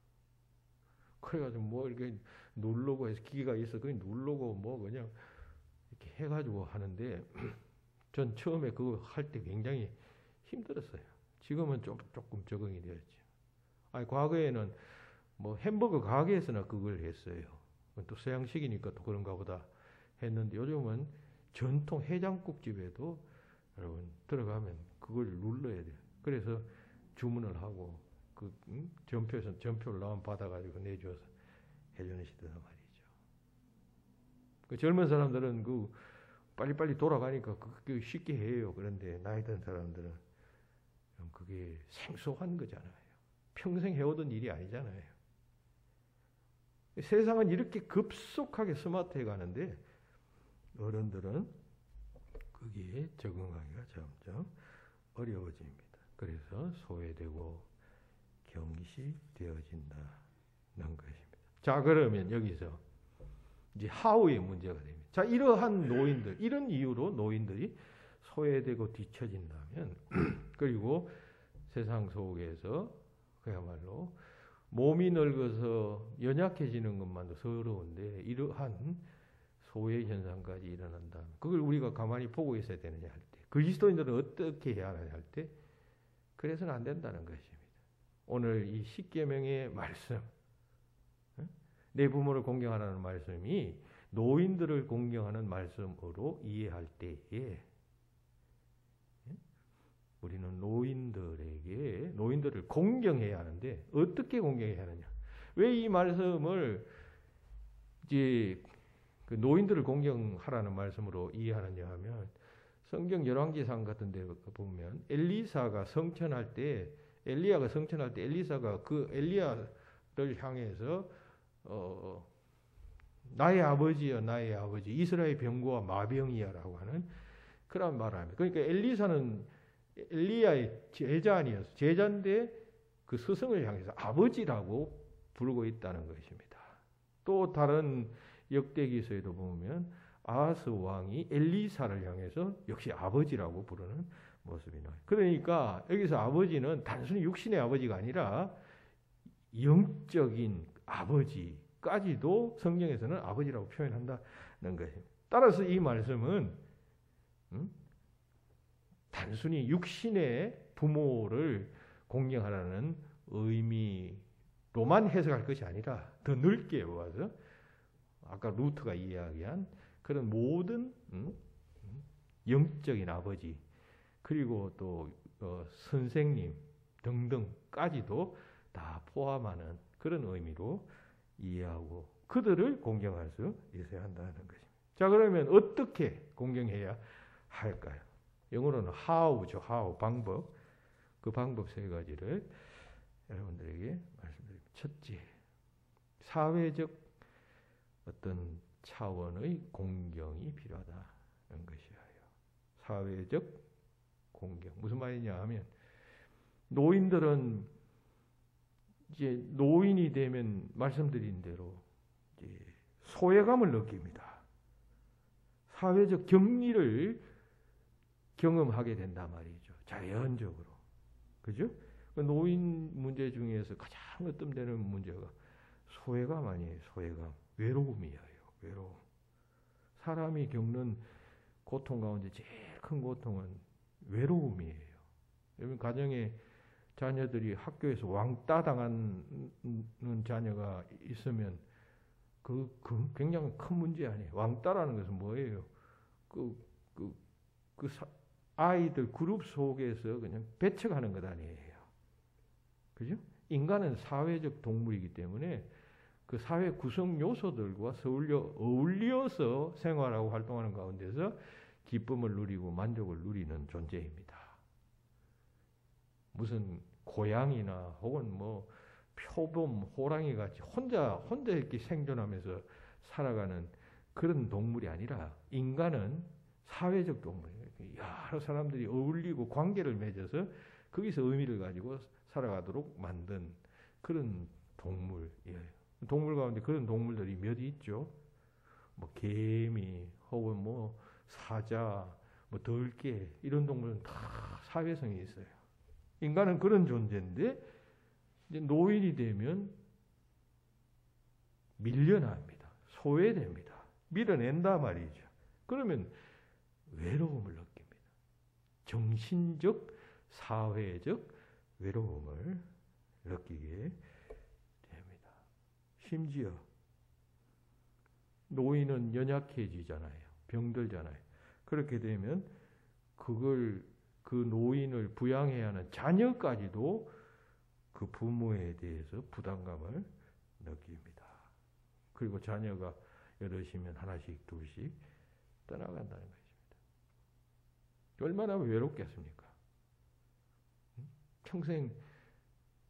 그래가지고 뭐 이렇게 누르고 해서 기계가 있어. 그냥 누르고 뭐 그냥 이렇게 해가지고 하는데 전 처음에 그거 할 때 굉장히 힘들었어요. 지금은 조금 적응이 되었죠. 아니 과거에는 뭐 햄버거 가게에서나 그걸 했어요. 또 서양식이니까 또 그런가 보다 했는데 요즘은 전통 해장국집에도 여러분 들어가면 그걸 눌러야 돼요. 그래서 주문을 하고 그 점표에서 점표를 나온 받아가지고 내줘서 해주는 시대단 말이죠. 그 젊은 사람들은 그 빨리빨리 돌아가니까 그게 쉽게 해요. 그런데 나이 든 사람들은 그게 생소한 거잖아요. 평생 해오던 일이 아니잖아요. 세상은 이렇게 급속하게 스마트해 가는데 어른들은 거기에 적응하기가 점점 어려워집니다. 그래서 소외되고 경시되어진다는 것입니다. 자, 그러면 여기서 이제 하우의 문제가 됩니다. 자, 이러한 노인들, 이런 이유로 노인들이 소외되고 뒤처진다면 그리고 세상 속에서 그야말로 몸이 늙어서 연약해지는 것만도 서러운데 이러한 소외 현상까지 일어난다면 그걸 우리가 가만히 보고 있어야 되느냐 할 때 그리스도인들은 어떻게 해야 하느냐 할 때 그래서는 안 된다는 것입니다. 오늘 이 십계명의 말씀 내 부모를 공경하라는 말씀이 노인들을 공경하는 말씀으로 이해할 때에 우리는 노인들을 공경해야 하는데 어떻게 공경해야 하느냐? 왜 이 말씀을 이제 그 노인들을 공경하라는 말씀으로 이해하느냐 하면 성경 열왕기상 같은 데 보면 엘리야가 성천할 때 엘리사가 그 엘리야를 향해서 나의 아버지여 나의 아버지 이스라엘 병거와 마병이야라고 하는 그런 말을 합니다. 그러니까 엘리사는 엘리야의 제자 아니었어. 제자인데 그 스승을 향해서 아버지라고 부르고 있다는 것입니다. 또 다른 역대기서에도 보면 아하스 왕이 엘리사를 향해서 역시 아버지라고 부르는 모습이 나와요. 그러니까 여기서 아버지는 단순히 육신의 아버지가 아니라 영적인 아버지까지도 성경에서는 아버지라고 표현한다는 것입니다. 따라서 이 말씀은 단순히 육신의 부모를 공경하라는 의미로만 해석할 것이 아니라 더 넓게 보아서 아까 루트가 이야기한 그런 모든 영적인 아버지 그리고 또 선생님 등등까지도 다 포함하는 그런 의미로 이해하고 그들을 공경할 수 있어야 한다는 것입니다. 자, 그러면 어떻게 공경해야 할까요? 영어로는 how죠. how, 방법. 그 방법 세 가지를 여러분들에게 말씀드립니다. 첫째, 사회적 어떤 차원의 공경이 필요하다는 것이에요. 사회적 공경. 무슨 말이냐 하면 노인들은 이제 노인이 되면 말씀드린 대로 이제 소외감을 느낍니다. 사회적 격리를 경험하게 된단 말이죠. 자연적으로. 그죠? 노인 문제 중에서 가장 으뜸되는 문제가 소외감 아니에요. 소외감. 외로움이에요. 외로움. 사람이 겪는 고통 가운데 제일 큰 고통은 외로움이에요. 여러분 가정에 자녀들이 학교에서 왕따 당하는 자녀가 있으면 그 굉장히 큰 문제 아니에요. 왕따라는 것은 뭐예요? 아이들 그룹 속에서 그냥 배척하는 것 아니에요. 그죠? 인간은 사회적 동물이기 때문에 그 사회 구성 요소들과 어울려서 생활하고 활동하는 가운데서 기쁨을 누리고 만족을 누리는 존재입니다. 무슨 고양이나 혹은 뭐 표범, 호랑이 같이 혼자 이렇게 생존하면서 살아가는 그런 동물이 아니라 인간은 사회적 동물이에요. 여러 사람들이 어울리고 관계를 맺어서 거기서 의미를 가지고 살아가도록 만든 그런 동물이에요. 동물 가운데 그런 동물들이 몇 있죠. 뭐 개미, 혹은 뭐 사자, 뭐 들개 이런 동물은 다 사회성이 있어요. 인간은 그런 존재인데 이제 노인이 되면 밀려납니다. 소외됩니다. 밀어낸다 말이죠. 그러면 외로움을 느낍니다. 정신적, 사회적 외로움을 느끼게 됩니다. 심지어 노인은 연약해지잖아요. 병들잖아요. 그렇게 되면 그 노인을 부양해야 하는 자녀까지도 그 부모에 대해서 부담감을 느낍니다. 그리고 자녀가 여럿이면 하나씩 둘씩 떠나간다는 것입니다. 얼마나 외롭겠습니까? 평생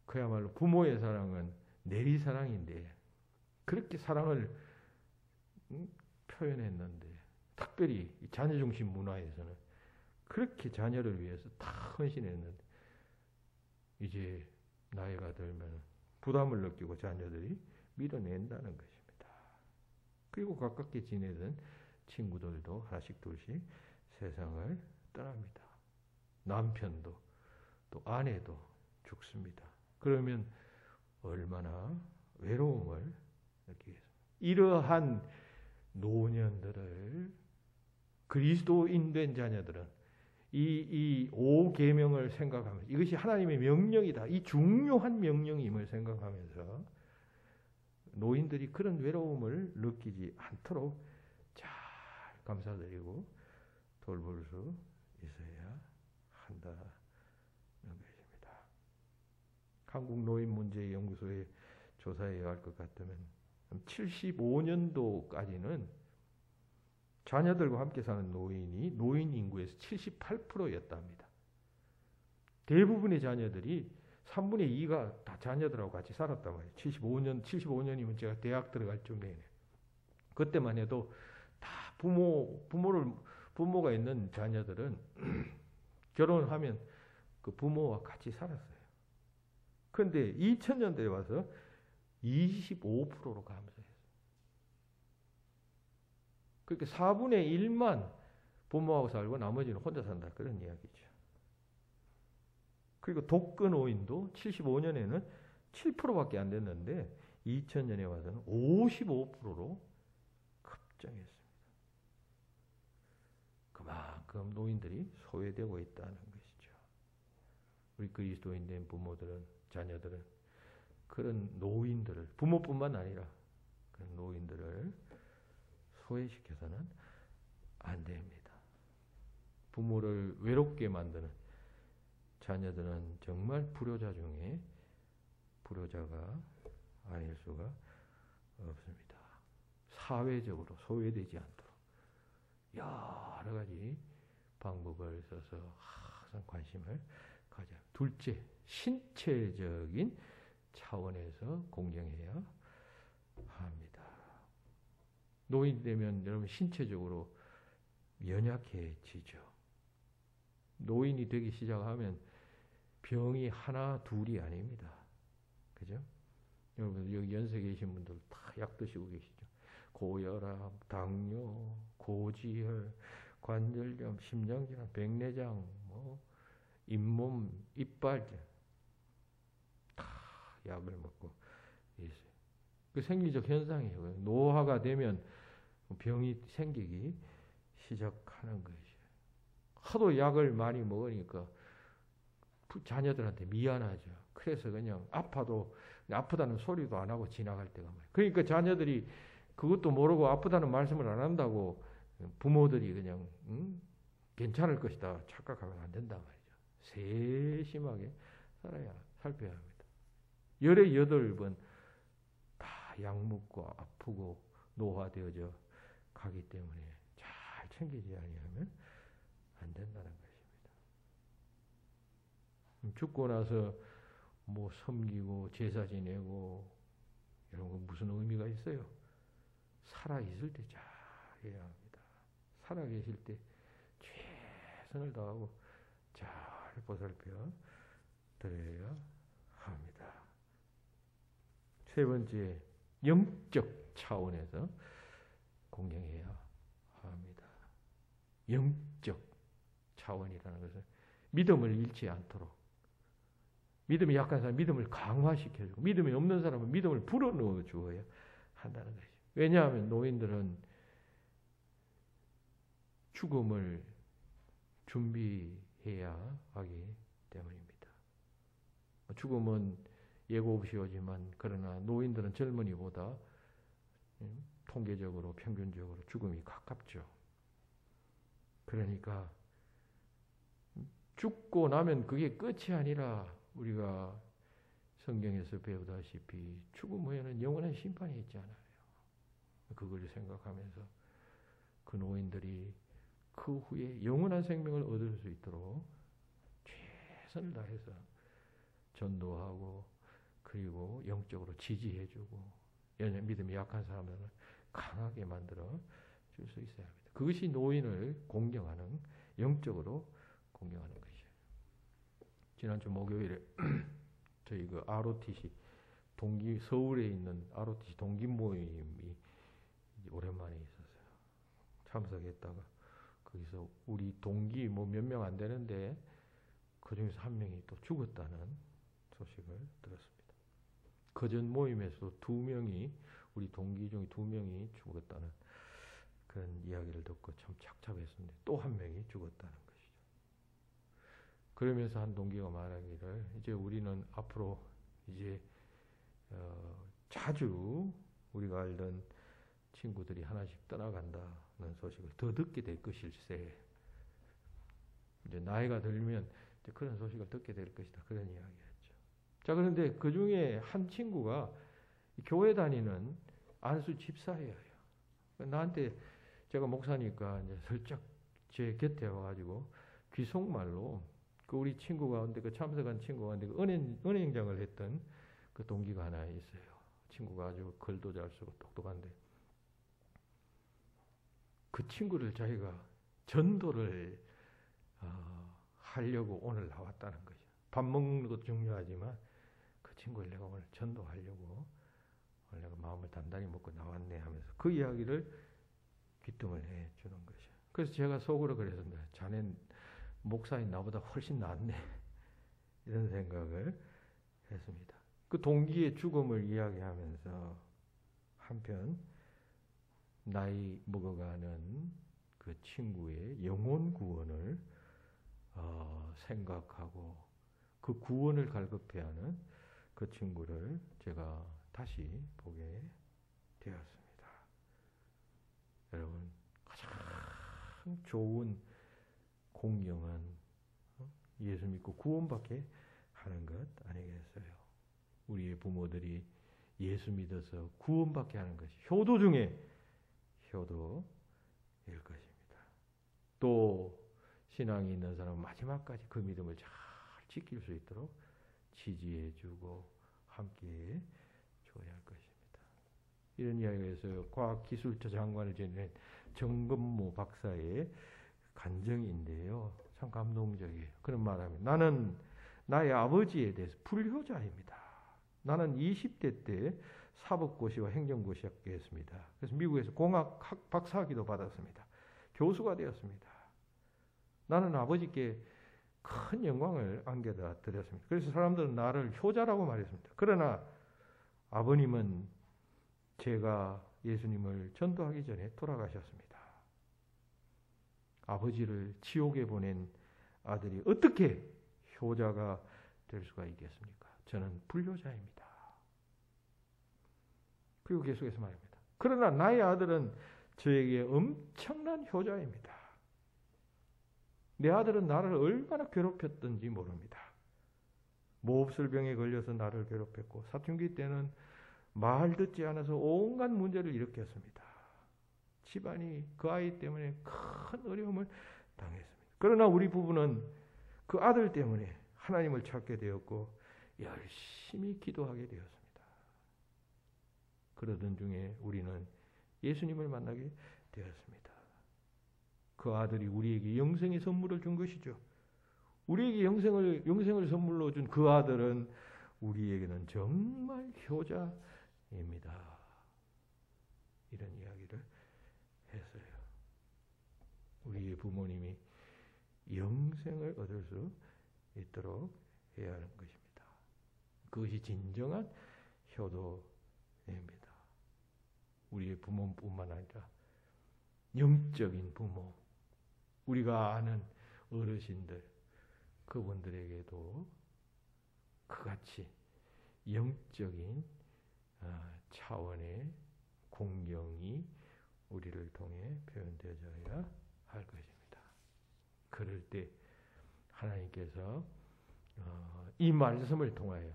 그야말로 부모의 사랑은 내리사랑인데 그렇게 사랑을 표현했는데 특별히 자녀중심 문화에서는 그렇게 자녀를 위해서 다 헌신했는데 이제 나이가 들면 부담을 느끼고 자녀들이 밀어낸다는 것입니다. 그리고 가깝게 지내던 친구들도 하나씩 둘씩 세상을 떠납니다. 남편도 또 아내도 죽습니다. 그러면 얼마나 외로움을 느끼겠습니까? 이러한 노년들을 그리스도인 된 자녀들은 이 5계명을 생각하면서 이것이 하나님의 명령이다. 이 중요한 명령임을 생각하면서 노인들이 그런 외로움을 느끼지 않도록 잘 감사드리고 돌볼 수 있어야 한다는 것입니다. 한국노인문제연구소의 조사에 의할 것 같으면 75년도까지는 자녀들과 함께 사는 노인이 노인 인구에서 78%였답니다. 대부분의 자녀들이 3분의 2가 다 자녀들하고 같이 살았단 말이에요. 75년이면 제가 대학 들어갈 쯤이네요. 그때만 해도 다 부모가 있는 자녀들은 결혼하면 그 부모와 같이 살았어요. 그런데 2000년대에 와서 25%로 감소했어요. 그러니까 4분의 1만 부모하고 살고 나머지는 혼자 산다. 그런 이야기죠. 그리고 독거노인도 75년에는 7%밖에 안 됐는데 2000년에 와서는 55%로 급증했습니다. 그만큼 노인들이 소외되고 있다는 것이죠. 우리 그리스도인 된 부모들은, 자녀들은 그런 노인들을, 부모뿐만 아니라 그런 노인들을 소외시켜서는 안 됩니다. 부모를 외롭게 만드는 자녀들은 정말 불효자 중에 불효자가 아닐 수가 없습니다. 사회적으로 소외되지 않도록 여러 가지 방법을 써서 항상 관심을 가져야. 둘째, 신체적인 차원에서 공경해야 합니다. 노인이 되면 여러분 신체적으로 연약해지죠. 노인이 되기 시작하면 병이 하나 둘이 아닙니다. 그죠? 여러분 여기 연세 계신 분들 다 약 드시고 계시죠. 고혈압, 당뇨, 고지혈, 관절염, 심장질환, 백내장, 뭐 잇몸, 이빨 다 약을 먹고 있어요. 그 생리적 현상이에요. 노화가 되면 병이 생기기 시작하는 것이죠. 하도 약을 많이 먹으니까 자녀들한테 미안하죠. 그래서 그냥 아프다는 소리도 안 하고 지나갈 때가 많아요. 그러니까 자녀들이 그것도 모르고 아프다는 말씀을 안 한다고 부모들이 그냥 괜찮을 것이다 착각하면 안 된단 말이죠. 세심하게 살펴야 합니다. 열에 8번 다 약 먹고 아프고 노화되어져 가기 때문에 잘 챙기지 아니하면 안 된다는 것입니다. 죽고 나서 뭐 섬기고 제사 지내고 이런 거 무슨 의미가 있어요? 살아 있을 때 잘 해야 합니다. 살아 계실 때 최선을 다하고 잘 보살펴 드려야 합니다. 세 번째, 영적 차원에서 공경해야 합니다. 영적 차원이라는 것은 믿음을 잃지 않도록, 믿음이 약한 사람 믿음을 강화시켜주고, 믿음이 없는 사람은 믿음을 불어넣어 주어야 한다는 것이죠. 왜냐하면 노인들은 죽음을 준비해야 하기 때문입니다. 죽음은 예고 없이 오지만 그러나 노인들은 젊은이보다 통계적으로 평균적으로 죽음이 가깝죠. 그러니까 죽고 나면 그게 끝이 아니라 우리가 성경에서 배우다시피 죽음 후에는 영원한 심판이 있잖아요. 그걸 생각하면서 그 노인들이 그 후에 영원한 생명을 얻을 수 있도록 최선을 다해서 전도하고 그리고 영적으로 지지해주고 믿음이 약한 사람들은 강하게 만들어 줄 수 있어야 합니다. 그것이 노인을 공경하는, 영적으로 공경하는 것이에요. 지난주 목요일에 저희 그 ROTC 서울에 있는 ROTC 동기 모임이 오랜만에 있었어요. 참석했다가 거기서 우리 동기 뭐 몇 명 안 되는데 그 중에서 한 명이 또 죽었다는 소식을 들었습니다. 그전 모임에서도 우리 동기 중에 2명이 죽었다는 그런 이야기를 듣고 참 착잡했었는데 또 한 명이 죽었다는 것이죠. 그러면서 한 동기가 말하기를 이제 우리는 앞으로 이제 자주 우리가 알던 친구들이 하나씩 떠나간다는 소식을 더 듣게 될 것일세. 이제 나이가 들면 이제 그런 소식을 듣게 될 것이다. 그런 이야기였죠. 자, 그런데 그 중에 한 친구가 교회 다니는 안수 집사예요. 나한테 제가 목사니까 이제 슬쩍 제 곁에 와가지고 귀속말로 그 우리 친구 가운데 그 참석한 친구 가운데 그 은행장을 했던 그 동기가 하나 있어요. 친구가 아주 글도 잘 쓰고 똑똑한데 그 친구를 자기가 전도를 하려고 오늘 나왔다는 거죠. 밥 먹는 것도 중요하지만 그 친구를 내가 오늘 전도하려고 오늘 내가 마음을 단단히 먹고 나왔네 하면서 그 이야기를 귀뜸을 해 주는 것이죠. 그래서 제가 속으로 그랬습니다. 자넨 목사인 나보다 훨씬 낫네. 이런 생각을 했습니다. 그 동기의 죽음을 이야기하면서 한편 나이 먹어가는 그 친구의 영혼 구원을 생각하고 그 구원을 갈급해 하는 그 친구를 제가 다시 보게 되었습니다. 여러분, 가장 좋은 공경은 예수 믿고 구원받게 하는 것 아니겠어요? 우리의 부모들이 예수 믿어서 구원받게 하는 것이 효도 중에 효도일 것입니다. 또 신앙이 있는 사람은 마지막까지 그 믿음을 잘 지킬 수 있도록 지지해주고 함께 줘야 할 것입니다. 이런 이야기를 해서 과학기술처 장관을 지낸 정건모 박사의 간증인데요. 참 감동적이에요. 그런 말하면 나는 나의 아버지에 대해서 불효자입니다. 나는 20대 때 사법고시와 행정고시 합격했습니다. 그래서 미국에서 공학 박사학위도 받았습니다. 교수가 되었습니다. 나는 아버지께 큰 영광을 안겨다 드렸습니다. 그래서 사람들은 나를 효자라고 말했습니다. 그러나 아버님은 제가 예수님을 전도하기 전에 돌아가셨습니다. 아버지를 지옥에 보낸 아들이 어떻게 효자가 될 수가 있겠습니까? 저는 불효자입니다. 그리고 계속해서 말합니다. 그러나 나의 아들은 저에게 엄청난 효자입니다. 내 아들은 나를 얼마나 괴롭혔던지 모릅니다. 모흡술병에 걸려서 나를 괴롭혔고 사춘기 때는 말 듣지 않아서 온갖 문제를 일으켰습니다. 집안이 그 아이 때문에 큰 어려움을 당했습니다. 그러나 우리 부부는 그 아들 때문에 하나님을 찾게 되었고 열심히 기도하게 되었습니다. 그러던 중에 우리는 예수님을 만나게 되었습니다. 그 아들이 우리에게 영생의 선물을 준 것이죠. 우리에게 영생을 선물로 준 그 아들은 우리에게는 정말 효자입니다. 이런 이야기를 했어요. 우리의 부모님이 영생을 얻을 수 있도록 해야 하는 것입니다. 그것이 진정한 효도입니다. 우리의 부모뿐만 아니라 영적인 부모, 우리가 아는 어르신들, 그분들에게도 그같이 영적인 차원의 공경이 우리를 통해 표현되어져야 할 것입니다. 그럴 때 하나님께서 이 말씀을 통하여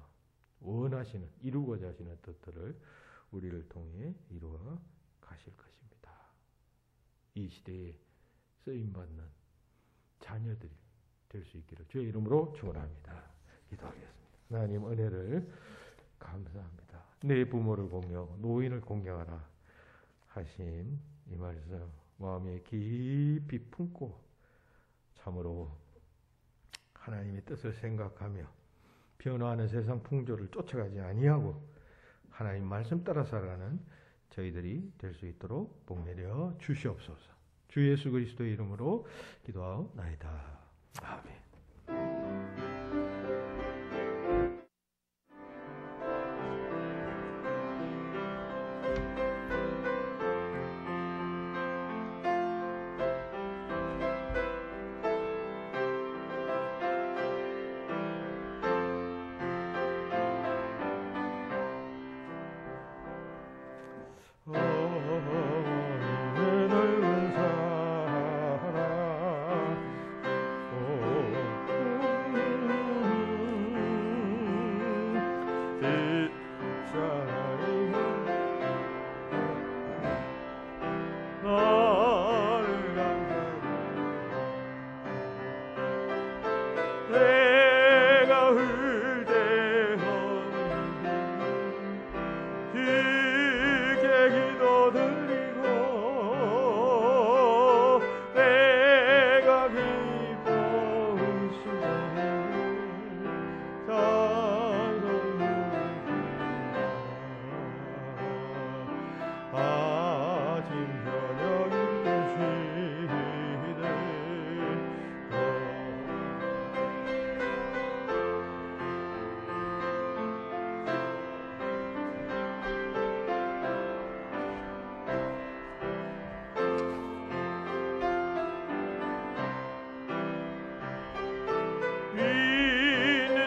원하시는, 이루고자 하시는 뜻들을 우리를 통해 이루어 가실 것입니다. 이 시대에 쓰임받는 자녀들이 될 수 있기를 주의 이름으로 축원합니다. 기도하겠습니다. 하나님 은혜를 감사합니다. 내 부모를 공경하고 노인을 공경하라 하신 이 말씀 마음에 깊이 품고 참으로 하나님의 뜻을 생각하며 변화하는 세상 풍조를 쫓아가지 아니하고 하나님 말씀 따라 살아가는 저희들이 될 수 있도록 복내려 주시옵소서. 주 예수 그리스도의 이름으로 기도하옵나이다. 아멘.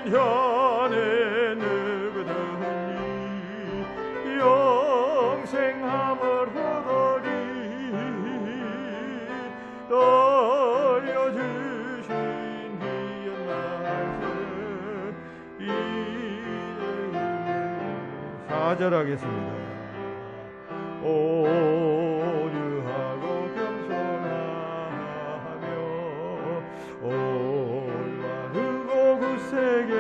현에 누구든지 영생함을 얻으리 돌려주신 귀한 말씀 이제 4절 하겠습니다. 오류하고 겸손하며 올바르고 굳세게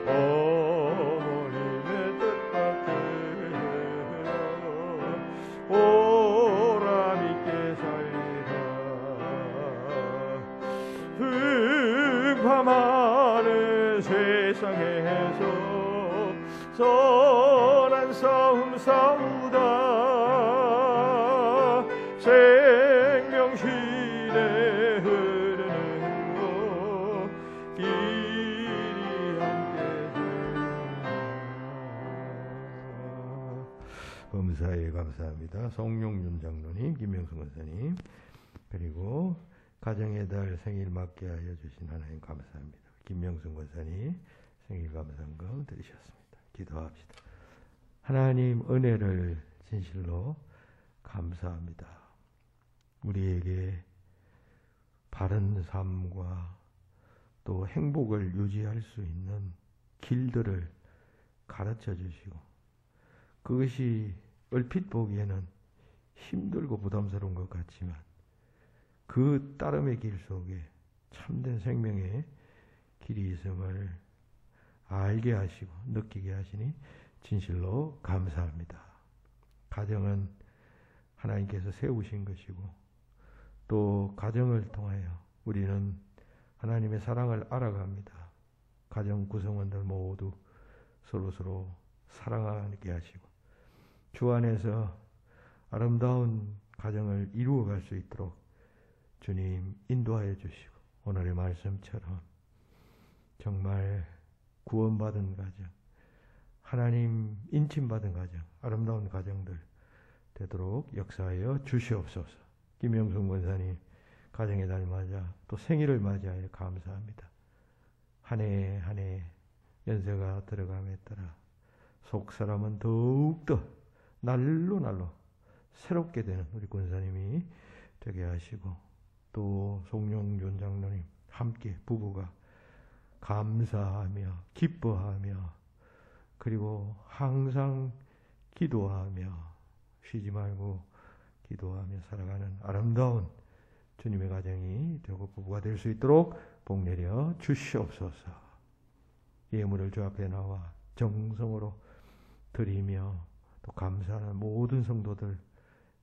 어머님의 뜻밖의 불쌍해서 선한 싸움 싸우다 생명실에 흐르는 것 길이 함께 범사에 감사합니다. 송용윤 장로님, 김명순 권사님, 그리고 가정의 달 생일 맞게 하여 주신 하나님 감사합니다. 김명순 권사님 생일 감사금 드리셨습니다. 기도합시다. 하나님 은혜를 진실로 감사합니다. 우리에게 바른 삶과 또 행복을 유지할 수 있는 길들을 가르쳐 주시고, 그것이 얼핏 보기에는 힘들고 부담스러운 것 같지만 그 따름의 길 속에 참된 생명의 길이 있음을 알게 하시고 느끼게 하시니 진실로 감사합니다. 가정은 하나님께서 세우신 것이고, 또 가정을 통하여 우리는 하나님의 사랑을 알아갑니다. 가정 구성원들 모두 서로서로 사랑하게 하시고 주 안에서 아름다운 가정을 이루어갈 수 있도록 주님 인도하여 주시고, 오늘의 말씀처럼 정말 구원받은 가정, 하나님 인침받은 가정, 아름다운 가정들 되도록 역사하여 주시옵소서. 김영순 권사님 가정의 달 맞아 또 생일을 맞이하여 감사합니다. 한 해 한 해 연세가 들어감에 따라 속사람은 더욱더 날로 날로 새롭게 되는 우리 권사님이 되게 하시고, 또 송영준 장로님 함께 부부가 감사하며 기뻐하며 그리고 항상 기도하며 쉬지 말고 기도하며 살아가는 아름다운 주님의 가정이 되고 부부가 될 수 있도록 복 내려 주시옵소서. 예물을 주 앞에 나와 정성으로 드리며 또 감사하는 모든 성도들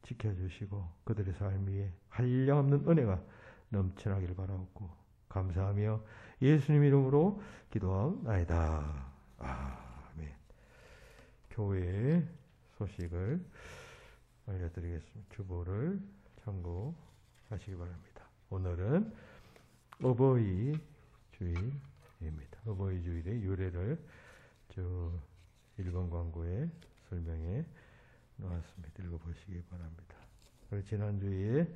지켜주시고 그들의 삶 위에 한량없는 은혜가 넘쳐나길 바라옵고 감사하며 예수님 이름으로 기도하옵나이다. 아멘. 교회의 소식을 알려드리겠습니다. 주보를 참고하시기 바랍니다. 오늘은 어버이 주일입니다. 어버이 주일의 유래를 1번 광고에 설명해 놓았습니다. 읽어보시기 바랍니다. 지난주에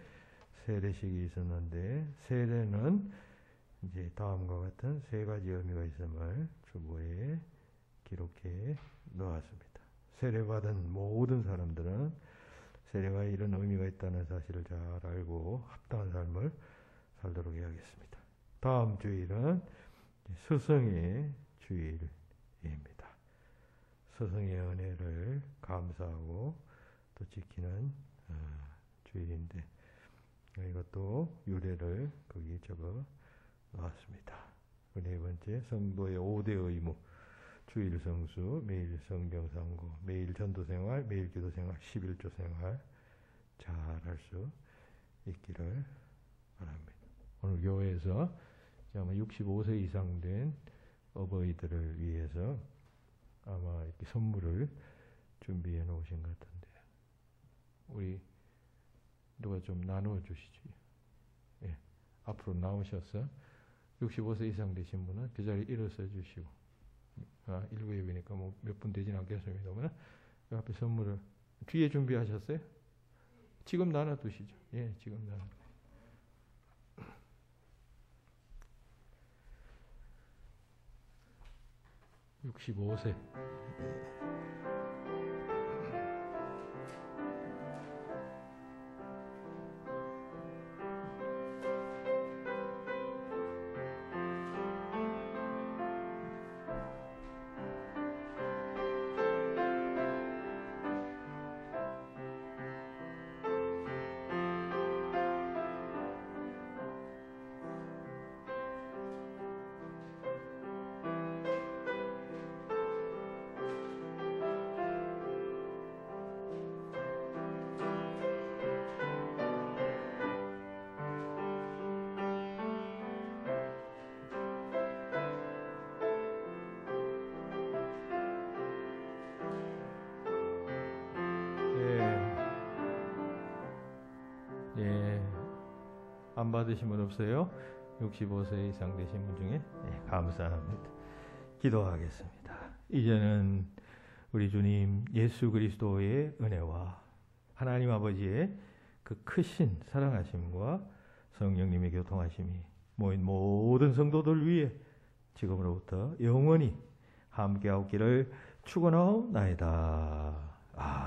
세례식이 있었는데 세례는 이제 다음과 같은 세 가지 의미가 있음을 주보에 기록해 놓았습니다. 세례받은 모든 사람들은 세례가 이런 의미가 있다는 사실을 잘 알고 합당한 삶을 살도록 해야겠습니다. 다음 주일은 스승의 주일입니다. 스승의 은혜를 감사하고 또 지키는 주일인데 이것도 유래를 거기 적어 놓았습니다. 네 번째, 성도의 5대 의무, 주일 성수, 매일 성경 상고, 매일 전도생활, 매일 기도생활, 11조 생활 잘 할 수 있기를 바랍니다. 오늘 교회에서 아마 65세 이상 된 어버이들을 위해서 아마 이렇게 선물을 준비해 놓으신 것 같은데 우리 누가 좀 나누어 주시지. 예, 앞으로 나오셔서 65세 이상 되신 분은 그 자리에 일어서 주시고, 일부 예배니까 뭐 몇 분 되진 않겠습니다만 그 앞에 선물을 뒤에 준비하셨어요? 지금 나눠 두시죠. 예, 지금 나눠. 65세. 안 받으신 분 없어요? 65세 이상 되신 분 중에? 네, 감사합니다. 기도하겠습니다. 이제는 우리 주님 예수 그리스도의 은혜와 하나님 아버지의 그 크신 사랑하심과 성령님의 교통하심이 모인 모든 성도들 위해 지금으로부터 영원히 함께하옵기를 축원하옵나이다. 아멘.